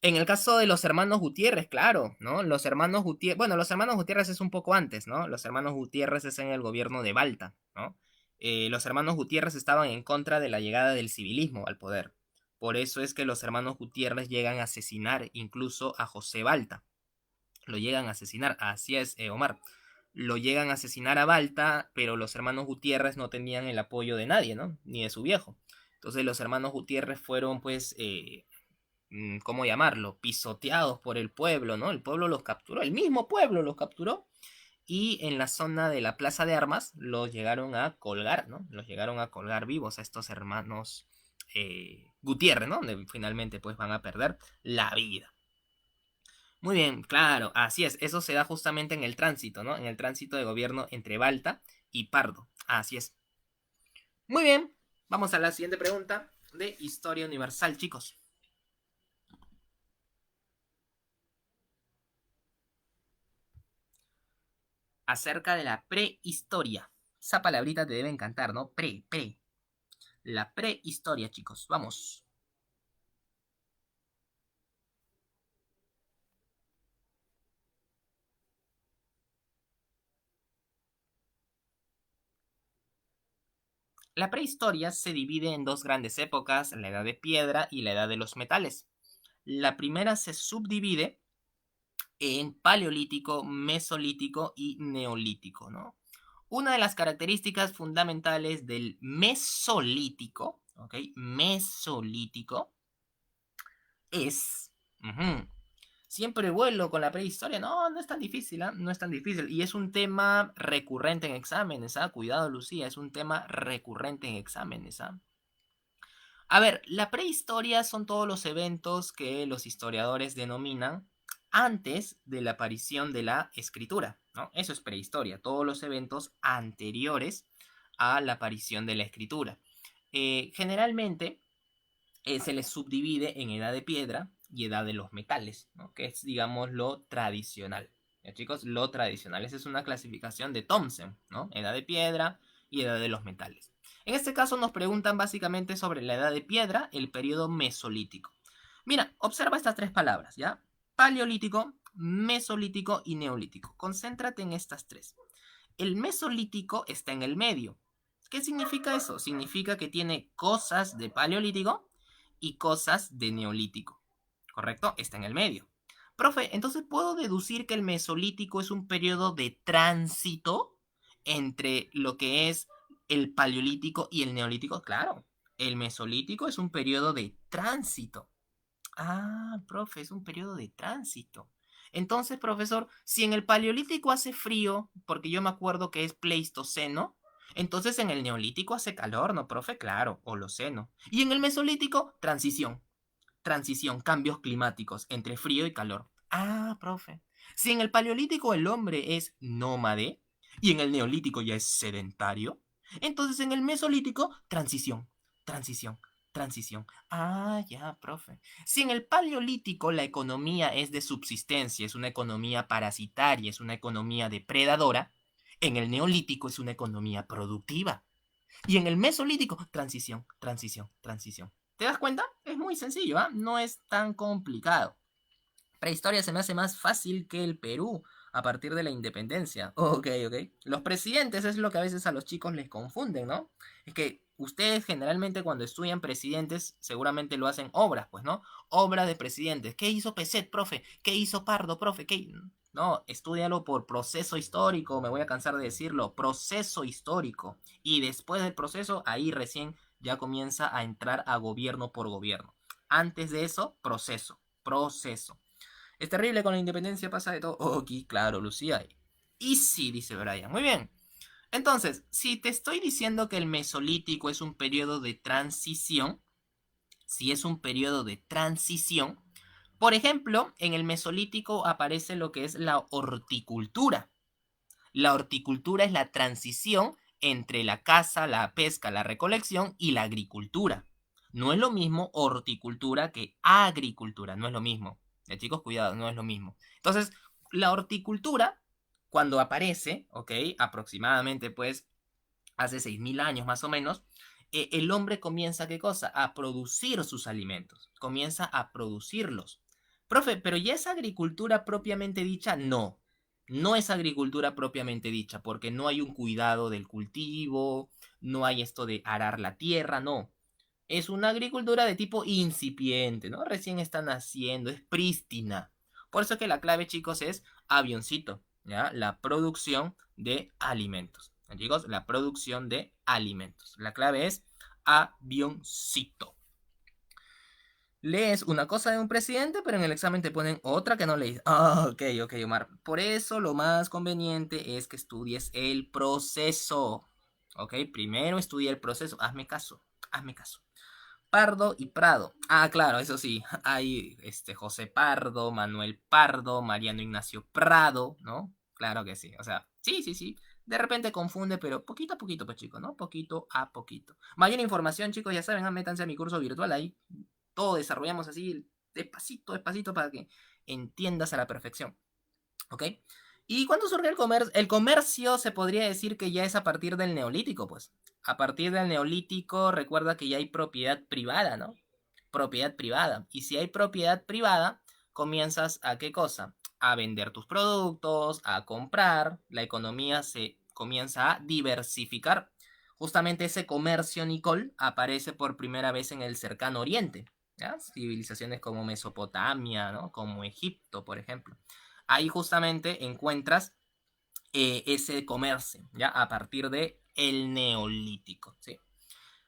En el caso de los hermanos Gutiérrez, claro, ¿no? Los hermanos Gutiérrez, bueno, los hermanos Gutiérrez es un poco antes, ¿no? Los hermanos Gutiérrez es en el gobierno de Balta, ¿no? Los hermanos Gutiérrez estaban en contra de la llegada del civilismo al poder. Por eso es que los hermanos Gutiérrez llegan a asesinar incluso a José Balta. Lo llegan a asesinar, así es, Omar. Lo llegan a asesinar a Balta, pero los hermanos Gutiérrez no tenían el apoyo de nadie, ¿no? Ni de su viejo. Entonces los hermanos Gutiérrez fueron, pues, ¿cómo llamarlo? Pisoteados por el pueblo, ¿no? El pueblo los capturó, el mismo pueblo los capturó y en la zona de la Plaza de Armas los llegaron a colgar, ¿no? Los llegaron a colgar vivos a estos hermanos Gutiérrez, ¿no? Donde finalmente pues van a perder la vida. Muy bien, claro, así es, eso se da justamente en el tránsito, ¿no? En el tránsito de gobierno entre Balta y Pardo, así es. Muy bien, vamos a la siguiente pregunta de historia universal, chicos. Acerca de la prehistoria. Esa palabrita te debe encantar, ¿no? Pre. La prehistoria, chicos. Vamos. La prehistoria se divide en dos grandes épocas, la edad de piedra y la edad de los metales. La primera se subdivide en paleolítico, mesolítico y neolítico, ¿no? Una de las características fundamentales del mesolítico, ¿ok? Mesolítico es... Siempre vuelo con la prehistoria. No, no es tan difícil, ¿ah? No es tan difícil. Y es un tema recurrente en exámenes, ¿ah? Cuidado, Lucía, es un tema recurrente en exámenes, ¿ah? A ver, la prehistoria son todos los eventos que los historiadores denominan antes de la aparición de la escritura, ¿no? Eso es prehistoria, todos los eventos anteriores a la aparición de la escritura. Generalmente se les subdivide en edad de piedra y edad de los metales, ¿no? Que es, digamos, lo tradicional. ¿Ya, chicos? Lo tradicional. Esa es una clasificación de Thomson, ¿no? Edad de piedra y edad de los metales. En este caso nos preguntan básicamente sobre la edad de piedra, el periodo mesolítico. Mira, observa estas tres palabras, ¿ya? Paleolítico, mesolítico y neolítico. Concéntrate en estas tres. El mesolítico está en el medio. ¿Qué significa eso? Significa que tiene cosas de paleolítico y cosas de neolítico. ¿Correcto? Está en el medio. Profe, entonces puedo deducir que el mesolítico es un periodo de tránsito entre lo que es el paleolítico y el neolítico. Claro, el mesolítico es un periodo de tránsito. Ah, profe, es un periodo de tránsito. Entonces, profesor, si en el paleolítico hace frío, porque yo me acuerdo que es pleistoceno, entonces en el neolítico hace calor, ¿no, profe? Claro, holoceno. Y en el mesolítico, transición. Transición, cambios climáticos entre frío y calor. Ah, profe. Si en el paleolítico el hombre es nómade y en el neolítico ya es sedentario, entonces en el mesolítico, transición, transición, transición. Ah, ya, profe. Si en el paleolítico la economía es de subsistencia, es una economía parasitaria, es una economía depredadora, en el neolítico es una economía productiva. Y en el mesolítico, transición, transición, transición. ¿Te das cuenta? Es muy sencillo, ¿ah? No es tan complicado. Prehistoria se me hace más fácil que el Perú a partir de la independencia. Ok, ok. Los presidentes es lo que a veces a los chicos les confunden, ¿no? Es que ustedes generalmente cuando estudian presidentes seguramente lo hacen obras, pues, ¿no? Obras de presidentes. ¿Qué hizo Peset, profe? ¿Qué hizo Pardo, profe? ¿Qué... No, estúdialo por proceso histórico, me voy a cansar de decirlo, proceso histórico. Y después del proceso, ahí recién ya comienza a entrar a gobierno por gobierno. Antes de eso, proceso, proceso. Es terrible con la independencia, pasa de todo. Ok, claro, Lucía. Easy, dice Brian. Muy bien. Entonces, si te estoy diciendo que el Mesolítico es un periodo de transición, si es un periodo de transición, por ejemplo, en el Mesolítico aparece lo que es la horticultura. La horticultura es la transición entre la caza, la pesca, la recolección y la agricultura. No es lo mismo horticultura que agricultura, no es lo mismo. Ya, chicos, cuidado, no es lo mismo. Entonces, la horticultura, cuando aparece, ¿ok? Aproximadamente, pues, hace 6.000 años más o menos, el hombre comienza, ¿qué cosa? A producir sus alimentos, comienza a producirlos. Profe, pero ¿ya es agricultura propiamente dicha? No, no es agricultura propiamente dicha, porque no hay un cuidado del cultivo, no hay esto de arar la tierra, no. Es una agricultura de tipo incipiente, ¿no? Recién está naciendo, es prístina. Por eso que la clave, chicos, es avioncito, ¿ya? La producción de alimentos. Chicos, la producción de alimentos. La clave es avioncito. Lees una cosa de un presidente, pero en el examen te ponen otra que no lees. Ah, ok, ok, Omar. Por eso lo más conveniente es que estudies el proceso. Ok, primero estudia el proceso. Hazme caso, hazme caso. Pardo y Prado. Ah, claro, eso sí. Hay José Pardo, Manuel Pardo, Mariano Ignacio Prado, ¿no? Claro que sí. O sea, sí, sí, sí. De repente confunde, pero poquito a poquito, pues chicos, ¿no? Poquito a poquito. Mayor información, chicos, ya saben, métanse a mi curso virtual ahí. Todo desarrollamos así, despacito, despacito, para que entiendas a la perfección. ¿Ok? ¿Y cuándo surge el comercio? El comercio se podría decir que ya es a partir del neolítico, pues. A partir del neolítico, recuerda que ya hay propiedad privada, ¿no? Propiedad privada. Y si hay propiedad privada, comienzas a ¿qué cosa? A vender tus productos, a comprar, la economía se comienza a diversificar. Justamente ese comercio, Nicole, aparece por primera vez en el cercano oriente, ¿ya? Civilizaciones como Mesopotamia, ¿no? Como Egipto, por ejemplo. Ahí justamente encuentras ese comercio, ¿ya? A partir de el neolítico, ¿sí?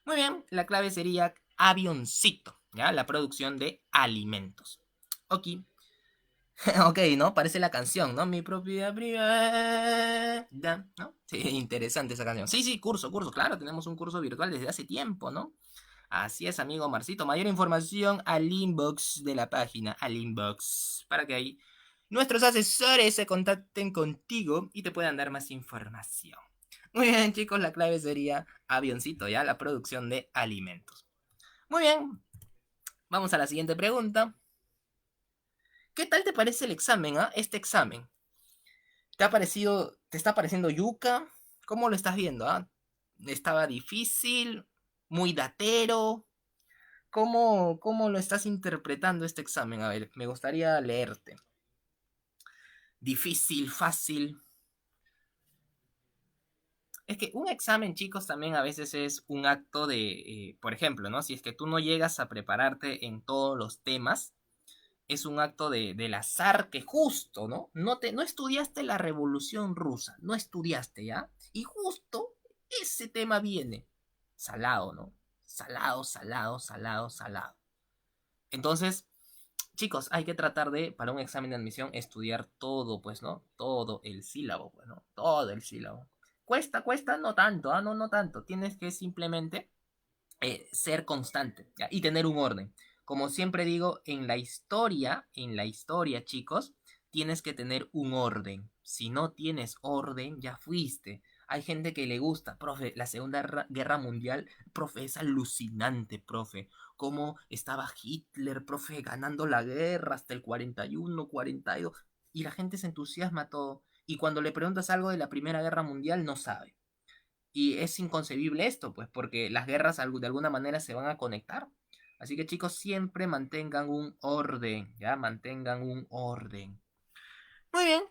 Muy bien, la clave sería avioncito, ¿ya? La producción de alimentos. Ok. Ok, ¿no? Parece la canción, ¿no? Mi propiedad privada, ¿no? Sí, interesante esa canción. Sí, sí, curso, curso. Claro, tenemos un curso virtual desde hace tiempo, ¿no? Así es, amigo Marcito. Mayor información al inbox de la página, al inbox, para que ahí nuestros asesores se contacten contigo y te puedan dar más información. Muy bien, chicos, la clave sería avioncito, ¿ya? La producción de alimentos. Muy bien, vamos a la siguiente pregunta. ¿Qué tal te parece el examen, ah? Este examen. ¿Te está pareciendo yuca? ¿Cómo lo estás viendo, ah? ¿Estaba difícil? ¿Muy datero? ¿Cómo lo estás interpretando este examen? A ver, me gustaría leerte. Difícil, fácil. Es que un examen, chicos, también a veces es un acto de, por ejemplo, ¿no? Si es que tú no llegas a prepararte en todos los temas, es un acto del azar que justo, ¿no? No estudiaste la Revolución Rusa, no estudiaste, ¿ya? Y justo ese tema viene. Salado, ¿no? Salado, salado, salado, salado. Entonces, chicos, hay que tratar de, para un examen de admisión, estudiar todo, pues, ¿no? Todo el sílabo, pues, ¿no? Todo el sílabo. Cuesta, cuesta, no tanto, ¿ah? No, no tanto. Tienes que simplemente ser constante, ¿ya? Y tener un orden. Como siempre digo, en la historia, chicos, tienes que tener un orden. Si no tienes orden, ya fuiste. Hay gente que le gusta, profe, la Segunda Guerra Mundial, profe, es alucinante, profe. Cómo estaba Hitler, profe, ganando la guerra hasta el 41, 42. Y la gente se entusiasma todo. Y cuando le preguntas algo de la Primera Guerra Mundial, no sabe. Y es inconcebible esto, pues, porque las guerras de alguna manera se van a conectar. Así que chicos, siempre mantengan un orden, ¿ya? Mantengan un orden. Muy bien,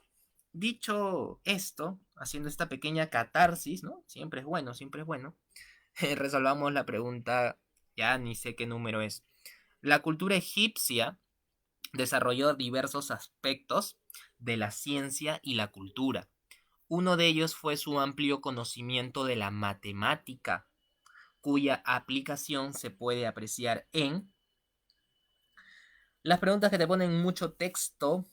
dicho esto, haciendo esta pequeña catarsis, ¿no? Siempre es bueno, siempre es bueno. Resolvamos la pregunta, ya ni sé qué número es. La cultura egipcia desarrolló diversos aspectos de la ciencia y la cultura. Uno de ellos fue su amplio conocimiento de la matemática, cuya aplicación se puede apreciar en las preguntas que te ponen mucho texto.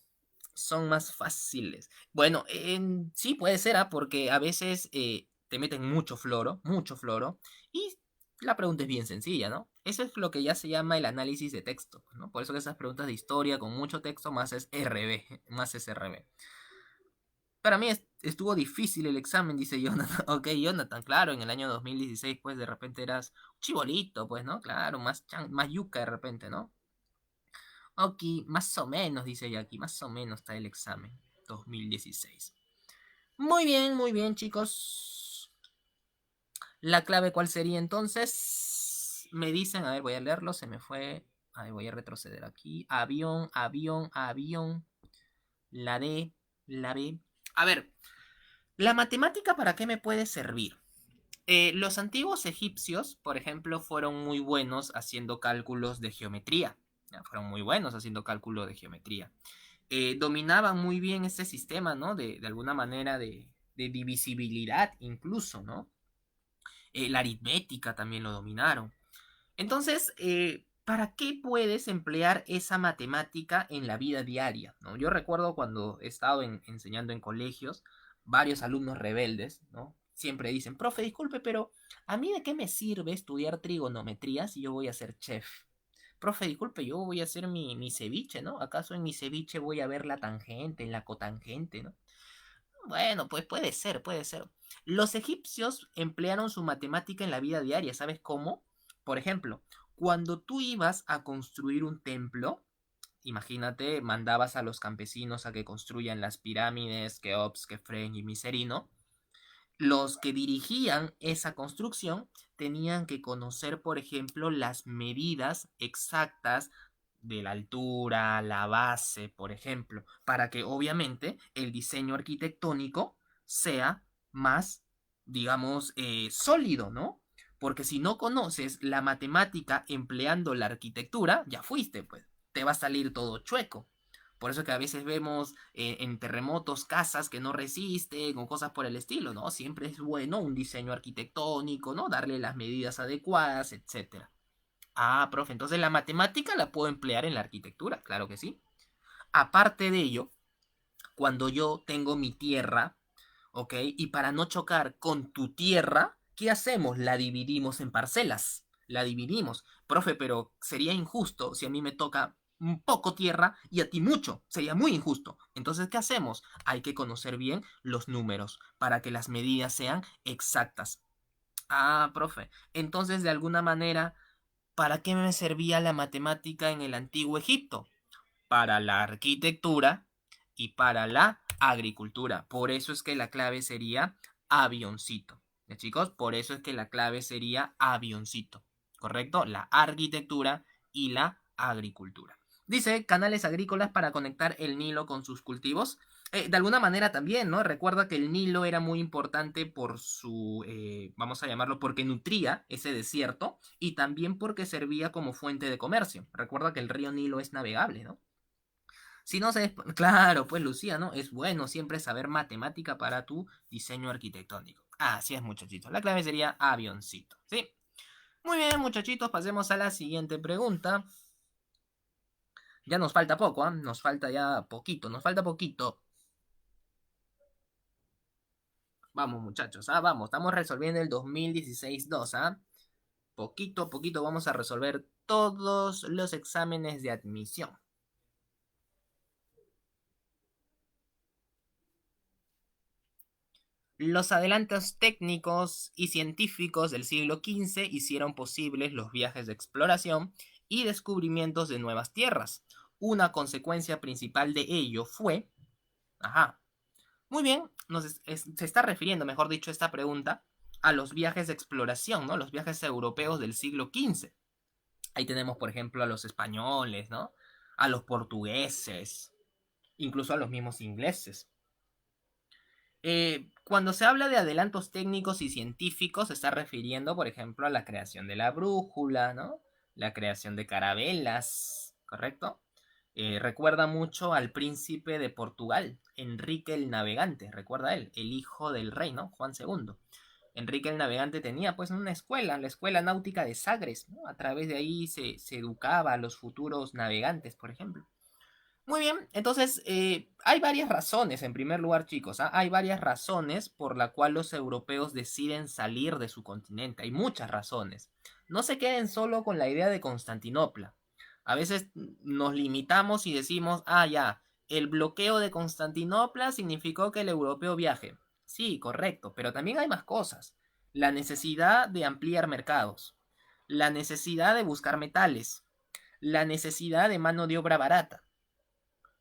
Son más fáciles. Bueno, sí puede ser, ¿ah? Porque a veces te meten mucho floro, y la pregunta es bien sencilla, ¿no? Eso es lo que ya se llama el análisis de texto, ¿no? Por eso que esas preguntas de historia con mucho texto más es RB, más es RB. Para mí estuvo difícil el examen, dice Jonathan. Ok, Jonathan, claro, en el año 2016, pues de repente eras chibolito, pues, ¿no? Claro, más yuca de repente, ¿no? Ok, más o menos, dice Jackie, más o menos está el examen 2016. Muy bien, chicos. ¿La clave cuál sería entonces? Me dicen, a ver, voy a leerlo, se me fue. A ver, voy a retroceder aquí. Avión, avión, avión. La D, la B. A ver, ¿la matemática para qué me puede servir? Los antiguos egipcios, por ejemplo, fueron muy buenos haciendo cálculos de geometría. Ya, fueron muy buenos haciendo cálculo de geometría. Dominaban muy bien este sistema, ¿no? De alguna manera de divisibilidad incluso, ¿no? La aritmética también lo dominaron. Entonces, ¿para qué puedes emplear esa matemática en la vida diaria? ¿No? Yo recuerdo cuando he estado enseñando en colegios, varios alumnos rebeldes, ¿no? Siempre dicen, profe, disculpe, pero ¿a mí de qué me sirve estudiar trigonometría si yo voy a ser chef? Profe, disculpe, yo voy a hacer mi ceviche, ¿no? ¿Acaso en mi ceviche voy a ver la tangente, la cotangente, ¿no? Bueno, pues puede ser, puede ser. Los egipcios emplearon su matemática en la vida diaria, ¿sabes cómo? Por ejemplo, cuando tú ibas a construir un templo, imagínate, mandabas a los campesinos a que construyan las pirámides, Keops, Kefren y Miserino. Los que dirigían esa construcción tenían que conocer, por ejemplo, las medidas exactas de la altura, la base, por ejemplo, para que obviamente el diseño arquitectónico sea más, digamos, sólido, ¿no? Porque si no conoces la matemática empleando la arquitectura, ya fuiste, pues, te va a salir todo chueco. Por eso que a veces vemos en terremotos casas que no resisten o cosas por el estilo, ¿no? Siempre es bueno un diseño arquitectónico, ¿no? Darle las medidas adecuadas, etcétera. Ah, profe, entonces la matemática la puedo emplear en la arquitectura, claro que sí. Aparte de ello, cuando yo tengo mi tierra, ¿ok? Y para no chocar con tu tierra, ¿qué hacemos? La dividimos en parcelas. La dividimos. Profe, pero sería injusto si a mí me toca un poco tierra y a ti mucho. Sería muy injusto. Entonces, ¿qué hacemos? Hay que conocer bien los números para que las medidas sean exactas. Ah, profe. Entonces, de alguna manera, ¿para qué me servía la matemática en el antiguo Egipto? Para la arquitectura y para la agricultura. Por eso es que la clave sería avioncito. ¿Ya, chicos? Por eso es que la clave sería avioncito. ¿Correcto? La arquitectura y la agricultura. Dice, canales agrícolas para conectar el Nilo con sus cultivos. De alguna manera también, ¿no? Recuerda que el Nilo era muy importante por su, vamos a llamarlo, porque nutría ese desierto y también porque servía como fuente de comercio. Recuerda que el río Nilo es navegable, ¿no? Si no se... Claro, pues Lucía, ¿no? Es bueno siempre saber matemática para tu diseño arquitectónico. Así es, muchachitos. La clave sería avioncito, ¿sí? Muy bien, muchachitos, pasemos a la siguiente pregunta. Ya nos falta poco, ¿ah? Nos falta ya poquito, nos falta poquito. Vamos, muchachos, ¿ah? Vamos, estamos resolviendo el 2016-2, ¿ah? Poquito a poquito vamos a resolver todos los exámenes de admisión. Los adelantos técnicos y científicos del siglo XV hicieron posibles los viajes de exploración y descubrimientos de nuevas tierras. Una consecuencia principal de ello fue... Ajá. Muy bien, se está refiriendo, mejor dicho, esta pregunta a los viajes de exploración, ¿no? Los viajes europeos del siglo XV. Ahí tenemos, por ejemplo, a los españoles, ¿no? A los portugueses, incluso a los mismos ingleses. Cuando se habla de adelantos técnicos y científicos, se está refiriendo, por ejemplo, a la creación de la brújula, ¿no? La creación de carabelas, ¿correcto? Recuerda mucho al príncipe de Portugal, Enrique el Navegante, recuerda él, el hijo del rey, ¿no? Juan II. Enrique el Navegante tenía pues una escuela, la escuela náutica de Sagres, ¿no? A través de ahí se educaba a los futuros navegantes, por ejemplo. Muy bien, entonces hay varias razones, en primer lugar, chicos, ¿ah? Hay varias razones por la cual los europeos deciden salir de su continente. Hay muchas razones. No se queden solo con la idea de Constantinopla. A veces nos limitamos y decimos, ah, ya, el bloqueo de Constantinopla significó que el europeo viaje. Sí, correcto, pero también hay más cosas. La necesidad de ampliar mercados, la necesidad de buscar metales, la necesidad de mano de obra barata.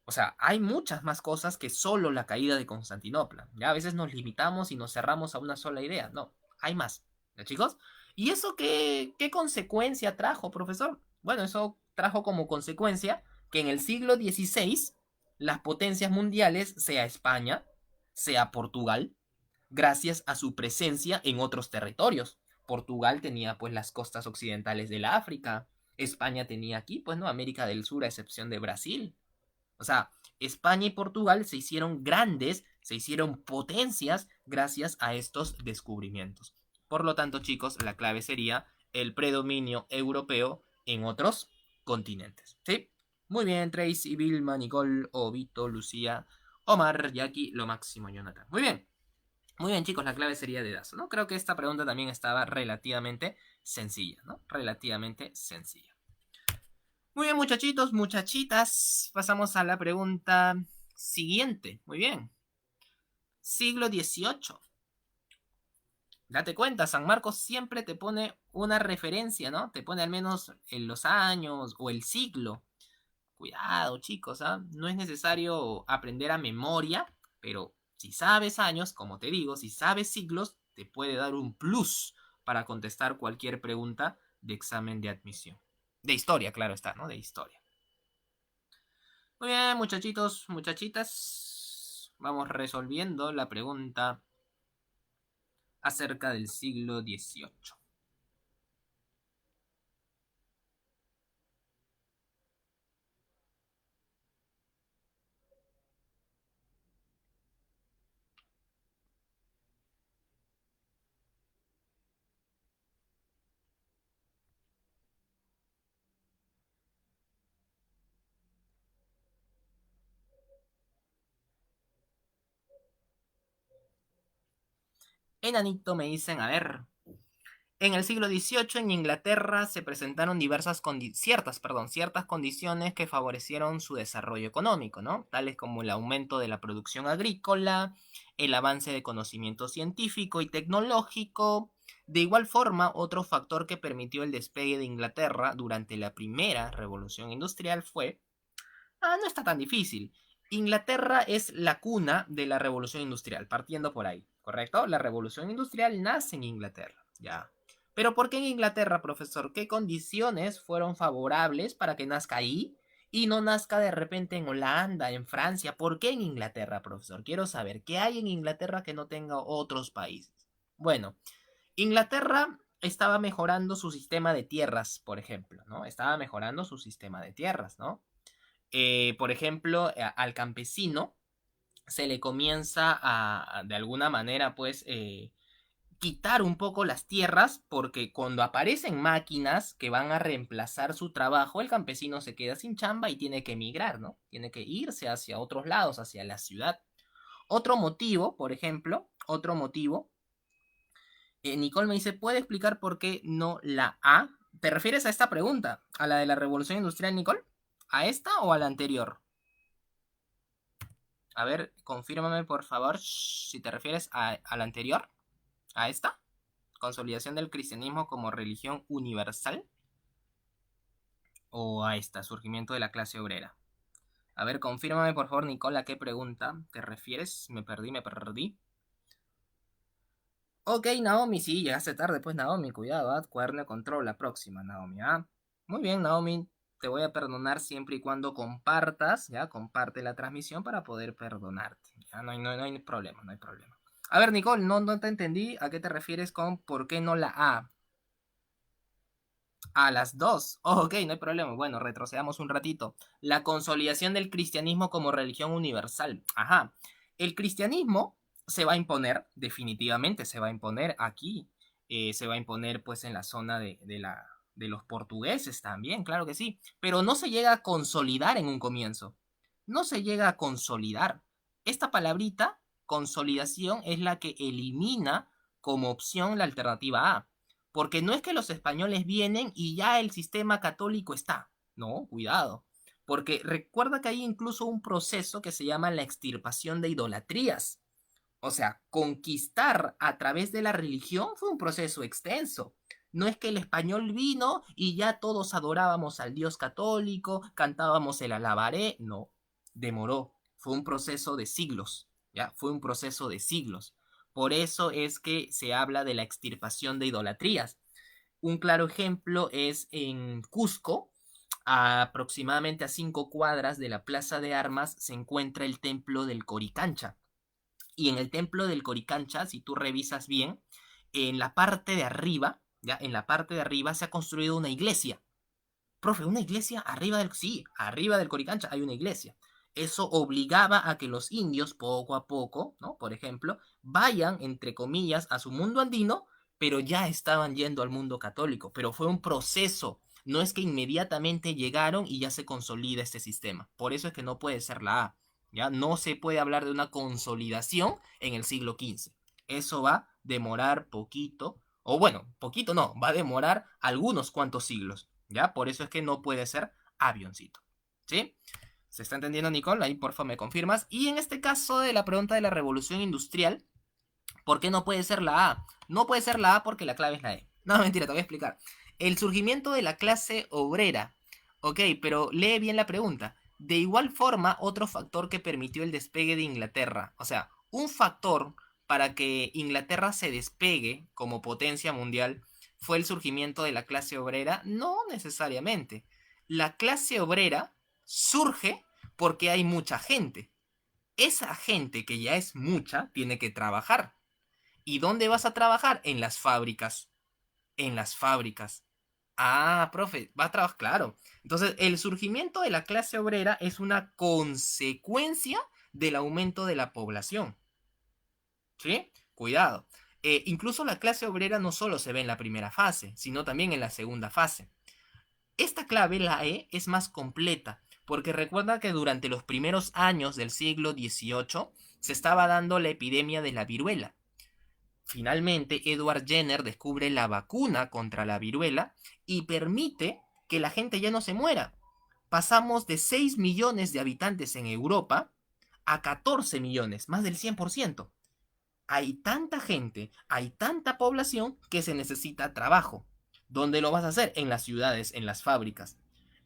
O sea, hay muchas más cosas que solo la caída de Constantinopla. Ya a veces nos limitamos y nos cerramos a una sola idea. No, hay más. ¿Ya, chicos? ¿Y eso qué consecuencia trajo, profesor? Bueno, eso trajo como consecuencia que en el siglo XVI las potencias mundiales, sea España, sea Portugal, gracias a su presencia en otros territorios. Portugal tenía pues las costas occidentales del África, España tenía aquí pues no América del Sur a excepción de Brasil. O sea, España y Portugal se hicieron grandes, se hicieron potencias gracias a estos descubrimientos. Por lo tanto, chicos, la clave sería el predominio europeo en otros continentes. ¿Sí? Muy bien, Tracy, Vilma, Nicole, Obito, Lucía, Omar, Jackie, lo máximo, Jonathan. Muy bien. Muy bien, chicos, la clave sería de Dazo, ¿no? Creo que esta pregunta también estaba relativamente sencilla, ¿no? Relativamente sencilla. Muy bien, muchachitos, muchachitas. Pasamos a la pregunta siguiente. Muy bien. Siglo XVIII. Date cuenta, San Marcos siempre te pone una referencia, ¿no? Te pone al menos en los años o el siglo. Cuidado, chicos, ¿ah? No es necesario aprender a memoria, pero si sabes años, como te digo, si sabes siglos, te puede dar un plus para contestar cualquier pregunta de examen de admisión. De historia, claro está, ¿no? De historia. Muy bien, muchachitos, muchachitas. Vamos resolviendo la pregunta acerca del siglo XVIII. Enanito me dicen, a ver, en el siglo XVIII en Inglaterra se presentaron ciertas condiciones que favorecieron su desarrollo económico, ¿no? Tales como el aumento de la producción agrícola, el avance de conocimiento científico y tecnológico. De igual forma, otro factor que permitió el despegue de Inglaterra durante la primera revolución industrial fue, no está tan difícil. Inglaterra es la cuna de la revolución industrial, partiendo por ahí, ¿correcto? La revolución industrial nace en Inglaterra, ya. Pero ¿por qué en Inglaterra, profesor? ¿Qué condiciones fueron favorables para que nazca ahí y no nazca de repente en Holanda, en Francia? ¿Por qué en Inglaterra, profesor? Quiero saber, ¿qué hay en Inglaterra que no tenga otros países? Bueno, Inglaterra estaba mejorando su sistema de tierras, por ejemplo, ¿no? Estaba mejorando su sistema de tierras, ¿no? Por ejemplo, al campesino se le comienza de alguna manera, pues, quitar un poco las tierras, porque cuando aparecen máquinas que van a reemplazar su trabajo, el campesino se queda sin chamba y tiene que emigrar, ¿no? Tiene que irse hacia otros lados, hacia la ciudad. Otro motivo, por ejemplo, otro motivo, Nicole me dice, ¿puede explicar por qué no la A? ¿Te refieres a esta pregunta? ¿A la de la revolución industrial, Nicole? ¿A esta o a la anterior? A ver, confírmame por favor si te refieres a la anterior, a esta, consolidación del cristianismo como religión universal, o a esta, surgimiento de la clase obrera. A ver, confírmame por favor, Nicola, ¿a qué pregunta te refieres? Me perdí, me perdí. Ok, Naomi, sí, llegaste tarde, pues Naomi, cuidado, cuaderno de control la próxima, Naomi, ¿ah? Muy bien, Naomi, te voy a perdonar siempre y cuando compartas, ¿ya? Comparte la transmisión para poder perdonarte, ¿ya? No hay problema, no hay problema. A ver, Nicole, no te entendí a qué te refieres con por qué no la A. A las dos. Oh, ok, no hay problema. Bueno, retrocedamos un ratito. La consolidación del cristianismo como religión universal. Ajá. El cristianismo se va a imponer, definitivamente se va a imponer aquí. Se va a imponer pues en la zona de los portugueses también, claro que sí. Pero no se llega a consolidar en un comienzo. no se llega a consolidar. Esta palabrita, consolidación, es la que elimina como opción la alternativa A. Porque no es que los españoles vienen y ya el sistema católico está. No, cuidado. Porque recuerda que hay incluso un proceso que se llama la extirpación de idolatrías. O sea, conquistar a través de la religión fue un proceso extenso. No es que el español vino y ya todos adorábamos al Dios católico, cantábamos el alabaré. No, demoró. Fue un proceso de siglos. ¿Ya? Fue un proceso de siglos. Por eso es que se habla de la extirpación de idolatrías. Un claro ejemplo es en Cusco, aproximadamente a 5 cuadras de la Plaza de Armas, se encuentra el templo del Coricancha. Y en el templo del Coricancha, si tú revisas bien, en la parte de arriba, ya en la parte de arriba se ha construido una iglesia. Profe, ¿una iglesia arriba del...? Sí, arriba del Coricancha hay una iglesia. Eso obligaba a que los indios, poco a poco, ¿no? Por ejemplo, vayan, entre comillas, a su mundo andino, pero ya estaban yendo al mundo católico. Pero fue un proceso. No es que inmediatamente llegaron y ya se consolida este sistema. Por eso es que no puede ser la A. ¿Ya? No se puede hablar de una consolidación en el siglo XV. Eso va a demorar poquito, o bueno, poquito no, va a demorar algunos cuantos siglos. ¿Ya? Por eso es que no puede ser avioncito. ¿Sí? ¿Se está entendiendo, Nicole? Ahí, porfa, me confirmas. Y en este caso de la pregunta de la revolución industrial, ¿por qué no puede ser la A? No puede ser la A porque la clave es la E. No, mentira, te voy a explicar. El surgimiento de la clase obrera. Ok, pero lee bien la pregunta. De igual forma, otro factor que permitió el despegue de Inglaterra. O sea, un factor para que Inglaterra se despegue como potencia mundial fue el surgimiento de la clase obrera. No necesariamente. La clase obrera surge porque hay mucha gente. Esa gente que ya es mucha tiene que trabajar. ¿Y dónde vas a trabajar? En las fábricas. En las fábricas. Ah, profe, va a trabajar, claro. Entonces, el surgimiento de la clase obrera es una consecuencia del aumento de la población. ¿Sí? Cuidado. Incluso la clase obrera no solo se ve en la primera fase, sino también en la segunda fase. Esta clave, la E, es más completa, porque recuerda que durante los primeros años del siglo XVIII se estaba dando la epidemia de la viruela. Finalmente, Edward Jenner descubre la vacuna contra la viruela y permite que la gente ya no se muera. Pasamos de 6 millones de habitantes en Europa a 14 millones, más del 100%. Hay tanta gente, hay tanta población que se necesita trabajo. ¿Dónde lo vas a hacer? En las ciudades, en las fábricas.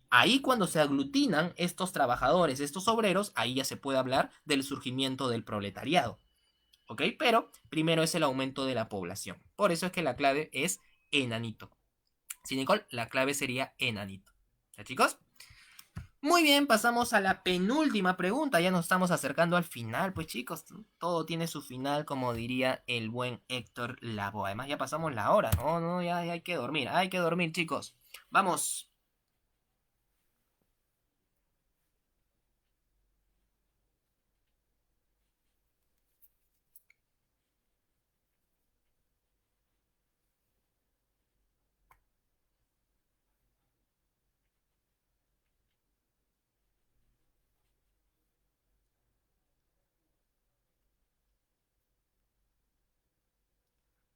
Ahí cuando se aglutinan estos trabajadores, estos obreros, ahí ya se puede hablar del surgimiento del proletariado. ¿Ok? Pero primero es el aumento de la población. Por eso es que la clave es enanito. Sí, Nicole, la clave sería enanito. ¿Ya, chicos? Muy bien, pasamos a la penúltima pregunta. Ya nos estamos acercando al final, pues chicos, todo tiene su final, como diría el buen Héctor Lavoe. Además, ya pasamos la hora. No, no, ya hay que dormir, chicos. Vamos.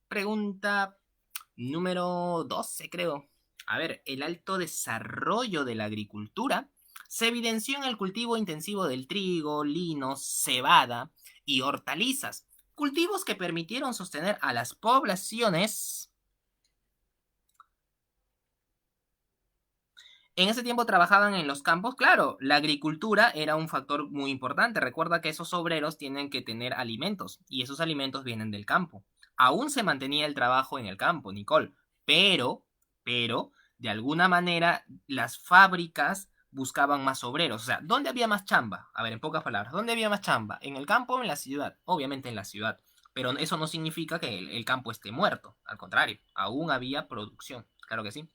Pregunta número 12, creo. A ver, el alto desarrollo de la agricultura se evidenció en el cultivo intensivo del trigo, lino, cebada y hortalizas, cultivos que permitieron sostener a las poblaciones. En ese tiempo trabajaban en los campos, claro, la agricultura era un factor muy importante. Recuerda que esos obreros tienen que tener alimentos y esos alimentos vienen del campo. Aún se mantenía el trabajo en el campo, Nicole, pero, de alguna manera las fábricas buscaban más obreros. O sea, ¿dónde había más chamba? A ver, en pocas palabras, ¿dónde había más chamba? ¿En el campo o en la ciudad? Obviamente en la ciudad, pero eso no significa que el campo esté muerto. Al contrario, aún había producción, claro que sí.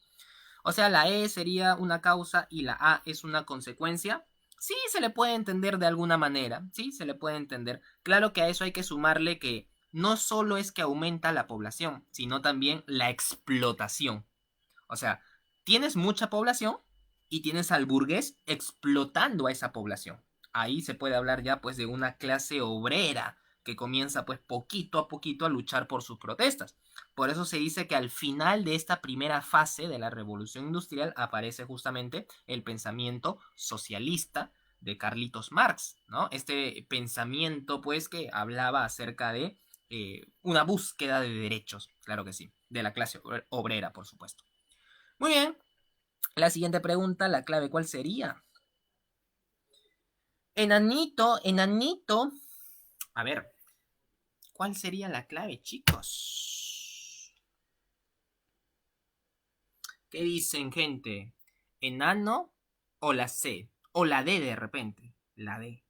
O sea, la E sería una causa y la A es una consecuencia. Sí, se le puede entender de alguna manera. Sí, se le puede entender. Claro que a eso hay que sumarle que no solo es que aumenta la población, sino también la explotación. O sea, tienes mucha población y tienes al burgués explotando a esa población. ahí se puede hablar ya pues de una clase obrera que comienza pues poquito a poquito a luchar por sus protestas. Por eso se dice que al final de esta primera fase de la revolución industrial aparece justamente el pensamiento socialista de Carlitos Marx, ¿no? Este pensamiento pues que hablaba acerca de una búsqueda de derechos, claro que sí, de la clase obrera, por supuesto. Muy bien, la siguiente pregunta, la clave, ¿cuál sería? Enanito, enanito. A ver, ¿cuál sería la clave, chicos? ¿Qué dicen, gente? ¿Enano o la C? O la D de repente. La D.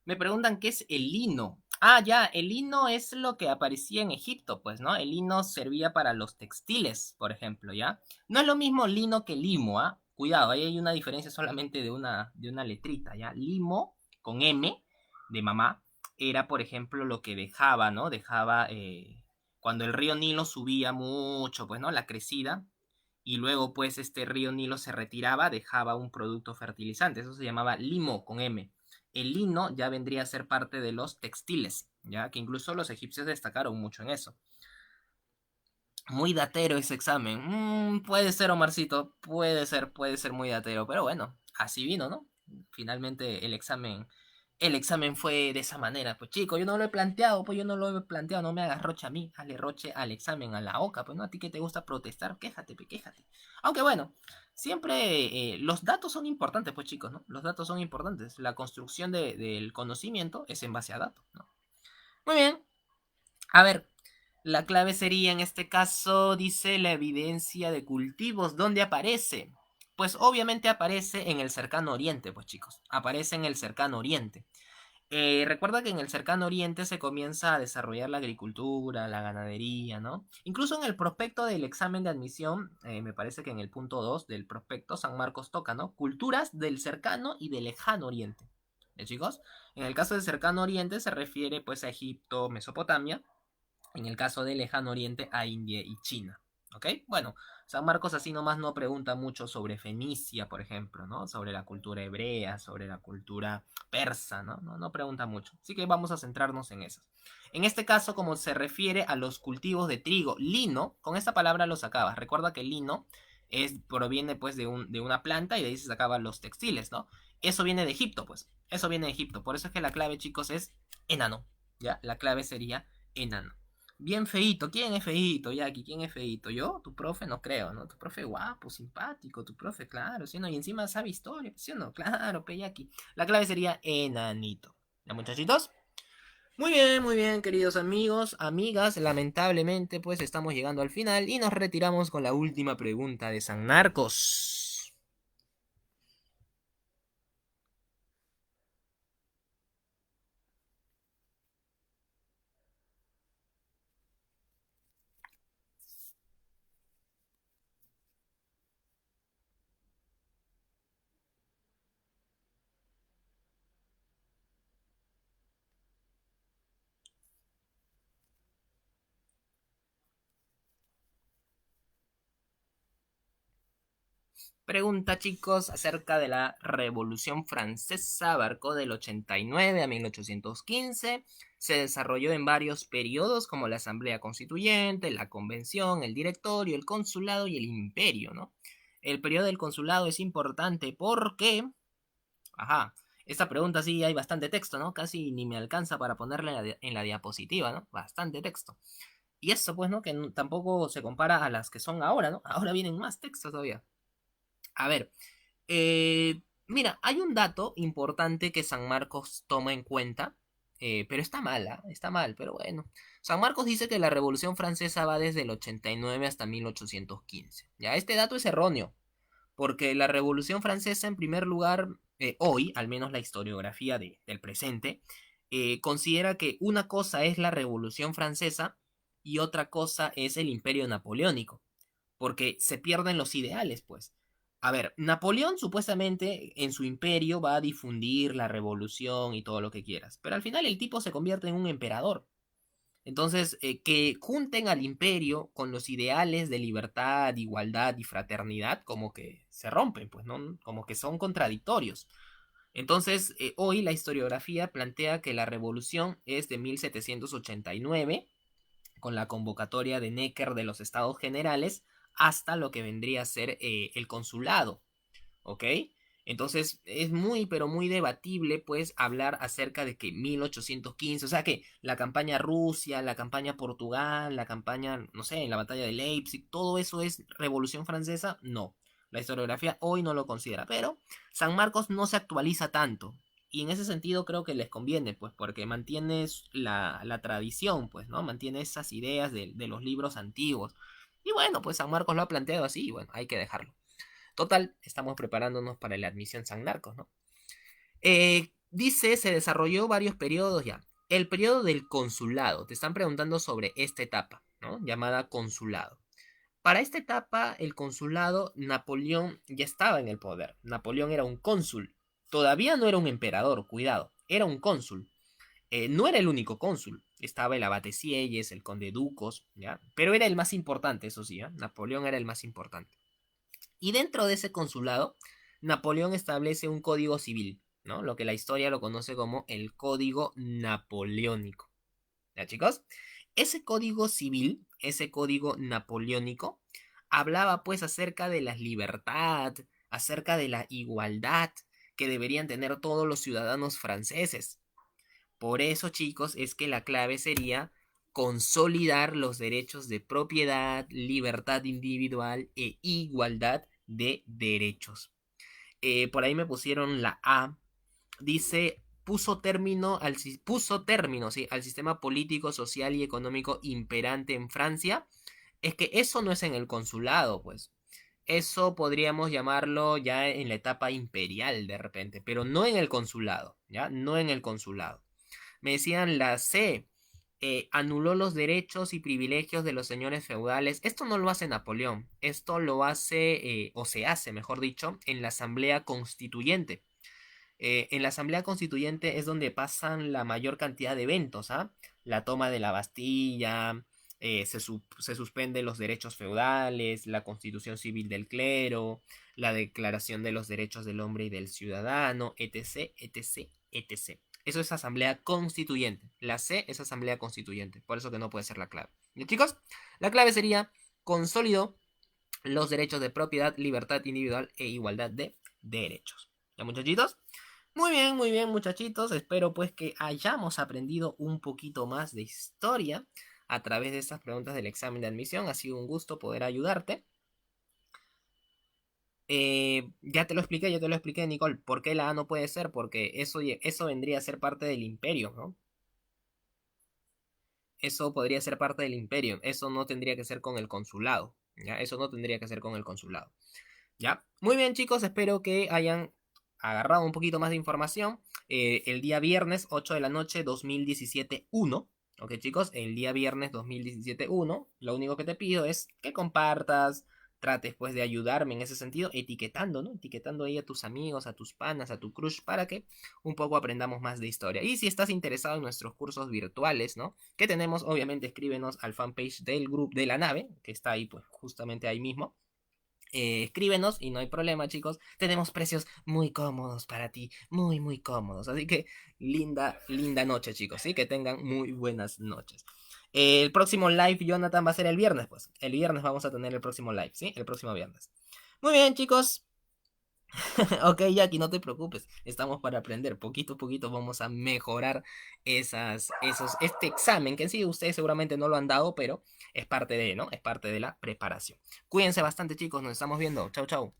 Me preguntan qué es el lino. Ah, ya, el lino es lo que aparecía en Egipto, pues, ¿no? El lino servía para los textiles, por ejemplo, ¿ya? No es lo mismo lino que limo, ¿ah? Cuidado, ahí hay una diferencia solamente de una letrita, ¿ya? Limo, con M, de mamá, era, por ejemplo, lo que dejaba, ¿no? Dejaba, cuando el río Nilo subía mucho, pues, ¿no? La crecida, y luego, pues, este río Nilo se retiraba, dejaba un producto fertilizante, eso se llamaba limo, con M. El lino ya vendría a ser parte de los textiles, ya que incluso los egipcios destacaron mucho en eso. Muy datero ese examen. Puede ser, Omarcito, puede ser muy datero, pero bueno, así vino, ¿no? Finalmente el examen fue de esa manera. Pues chico, yo no lo he planteado, pues yo no lo he planteado, no me hagas roche a mí, hazle roche al examen, a la OCA, pues no, a ti que te gusta protestar, quéjate, pues quéjate. Aunque bueno, siempre los datos son importantes, pues chicos, ¿no? Los datos son importantes. La construcción del conocimiento es en base a datos, ¿no? Muy bien, a ver, la clave sería en este caso, dice la evidencia de cultivos. ¿Dónde aparece? Pues obviamente aparece en el cercano oriente, pues chicos, aparece en el cercano oriente. Recuerda que en el cercano oriente se comienza a desarrollar la agricultura, la ganadería, ¿no? Incluso en el prospecto del examen de admisión, me parece que en el punto 2 del prospecto San Marcos toca, ¿no? Culturas del cercano y del lejano oriente. Chicos? En el caso del cercano oriente se refiere pues a Egipto, Mesopotamia, en el caso del lejano oriente a India y China. ¿Ok? Bueno, San Marcos así nomás no pregunta mucho sobre Fenicia, por ejemplo, ¿no? Sobre la cultura hebrea, sobre la cultura persa, ¿no? No pregunta mucho. Así que vamos a centrarnos en eso. En este caso, como se refiere a los cultivos de trigo, lino, con esta palabra lo sacabas. Recuerda que el lino proviene pues de una planta y de ahí se sacaban los textiles, ¿no? Eso viene de Egipto, pues. Eso viene de Egipto. Por eso es que la clave, chicos, es enano. ¿Ya? La clave sería enano. Bien feíto. ¿Quién es feíto, Jackie? ¿Quién es feíto? ¿Yo? Tu profe, no creo, ¿no? Tu profe guapo, simpático, tu profe, claro, ¿sí o no? Y encima sabe historia, ¿sí o no? Claro, pe, Jackie. La clave sería enanito. ¿Ya, muchachitos? Muy bien, queridos amigos, amigas. Lamentablemente, pues estamos llegando al final y nos retiramos con la última pregunta de San Marcos. Pregunta, chicos, acerca de la Revolución Francesa. Abarcó del 89 a 1815. Se desarrolló en varios periodos como la Asamblea Constituyente, la Convención, el Directorio, el Consulado y el Imperio, ¿no? El periodo del Consulado es importante porque, ajá, esta pregunta sí hay bastante texto, ¿no? Casi ni me alcanza para ponerla en la diapositiva, ¿no? Bastante texto. Y eso, pues, ¿no? Que tampoco se compara a las que son ahora, ¿no? Ahora vienen más textos todavía. A ver, mira, hay un dato importante que San Marcos toma en cuenta, pero está mal, ¿ah? Está mal, pero bueno. San Marcos dice que la Revolución Francesa va desde el 89 hasta 1815. Ya, este dato es erróneo, porque la Revolución Francesa, en primer lugar, hoy, al menos la historiografía del presente, considera que una cosa es la Revolución Francesa y otra cosa es el Imperio Napoleónico, porque se pierden los ideales, pues. A ver, Napoleón supuestamente en su imperio va a difundir la revolución y todo lo que quieras, pero al final el tipo se convierte en un emperador. Entonces, que junten al imperio con los ideales de libertad, igualdad y fraternidad, como que se rompen, pues, ¿no? Como que son contradictorios. Entonces, hoy la historiografía plantea que la revolución es de 1789, con la convocatoria de Necker de los Estados Generales, hasta lo que vendría a ser el consulado. ¿Ok? Entonces es muy, pero muy debatible, pues, hablar acerca de que 1815, o sea que la campaña Rusia, la campaña Portugal, la campaña, no sé, la batalla de Leipzig, todo eso es Revolución Francesa, no. La historiografía hoy no lo considera, pero San Marcos no se actualiza tanto. Y en ese sentido creo que les conviene, pues, porque mantiene la tradición, pues, ¿no? Mantiene esas ideas de los libros antiguos. Y bueno, pues San Marcos lo ha planteado así, y bueno, hay que dejarlo. Total, estamos preparándonos para la admisión San Marcos, ¿no? Dice, se desarrolló varios periodos ya. El periodo del consulado, te están preguntando sobre esta etapa, ¿no? Llamada consulado. Para esta etapa, el consulado, Napoleón ya estaba en el poder. Napoleón era un cónsul. Todavía no era un emperador, cuidado, era un cónsul. No era el único cónsul. Estaba el abate Sieyes, el conde Ducos, ¿ya? Pero era el más importante, eso sí, ¿eh? Napoleón era el más importante. Y dentro de ese consulado, Napoleón establece un código civil, ¿no? Lo que la historia lo conoce como el Código Napoleónico. ¿Ya, chicos? Ese código civil, ese código napoleónico, hablaba pues acerca de la libertad, acerca de la igualdad que deberían tener todos los ciudadanos franceses. Por eso, chicos, es que la clave sería consolidar los derechos de propiedad, libertad individual e igualdad de derechos. Por ahí me pusieron la A. Dice, puso término, sí, al sistema político, social y económico imperante en Francia. Es que eso no es en el consulado, pues. Eso podríamos llamarlo ya en la etapa imperial de repente, pero no en el consulado, ¿ya? No en el consulado. Me decían la C, anuló los derechos y privilegios de los señores feudales. Esto no lo hace Napoleón, esto lo hace, o se hace, mejor dicho, en la Asamblea Constituyente. En la Asamblea Constituyente es donde pasan la mayor cantidad de eventos, ¿ah? La toma de la Bastilla, se suspenden los derechos feudales, la constitución civil del clero, la declaración de los derechos del hombre y del ciudadano, etc, etc, etc. Eso es Asamblea Constituyente. La C es Asamblea Constituyente, por eso que no puede ser la clave. ¿Y, chicos? La clave sería consolidó los derechos de propiedad, libertad individual e igualdad de derechos. ¿Ya, muchachitos? Muy bien, muchachitos. Espero pues que hayamos aprendido un poquito más de historia a través de estas preguntas del examen de admisión. Ha sido un gusto poder ayudarte. Ya te lo expliqué, Nicole. ¿Por qué la A no puede ser? Porque eso vendría a ser parte del imperio, ¿no? Eso podría ser parte del imperio. Eso no tendría que ser con el consulado. ¿Ya? Eso no tendría que ser con el consulado. ¿Ya? Muy bien, chicos, espero que hayan agarrado un poquito más de información. El día viernes, 8 de la noche, 2017 1. Ok, chicos, el día viernes 2017 1. Lo único que te pido es que compartas, trates pues de ayudarme en ese sentido, etiquetando, ¿no? Etiquetando ahí a tus amigos, a tus panas, a tu crush, para que un poco aprendamos más de historia. Y si estás interesado en nuestros cursos virtuales, ¿no? Que tenemos, obviamente, escríbenos al fanpage del grupo de la nave, que está ahí, pues, justamente ahí mismo. Escríbenos y no hay problema, chicos. Tenemos precios muy cómodos para ti, muy, muy cómodos. Así que linda, linda noche, chicos. Sí, que tengan muy buenas noches. El próximo live, Jonathan, va a ser el viernes, pues. El viernes vamos a tener el próximo live, ¿sí? El próximo viernes. Muy bien, chicos. Ok, Jackie, no te preocupes. Estamos para aprender. Poquito a poquito vamos a mejorar este examen, que en sí ustedes seguramente no lo han dado, pero es parte de, ¿no? Es parte de la preparación. Cuídense bastante, chicos. Nos estamos viendo. Chau, chau.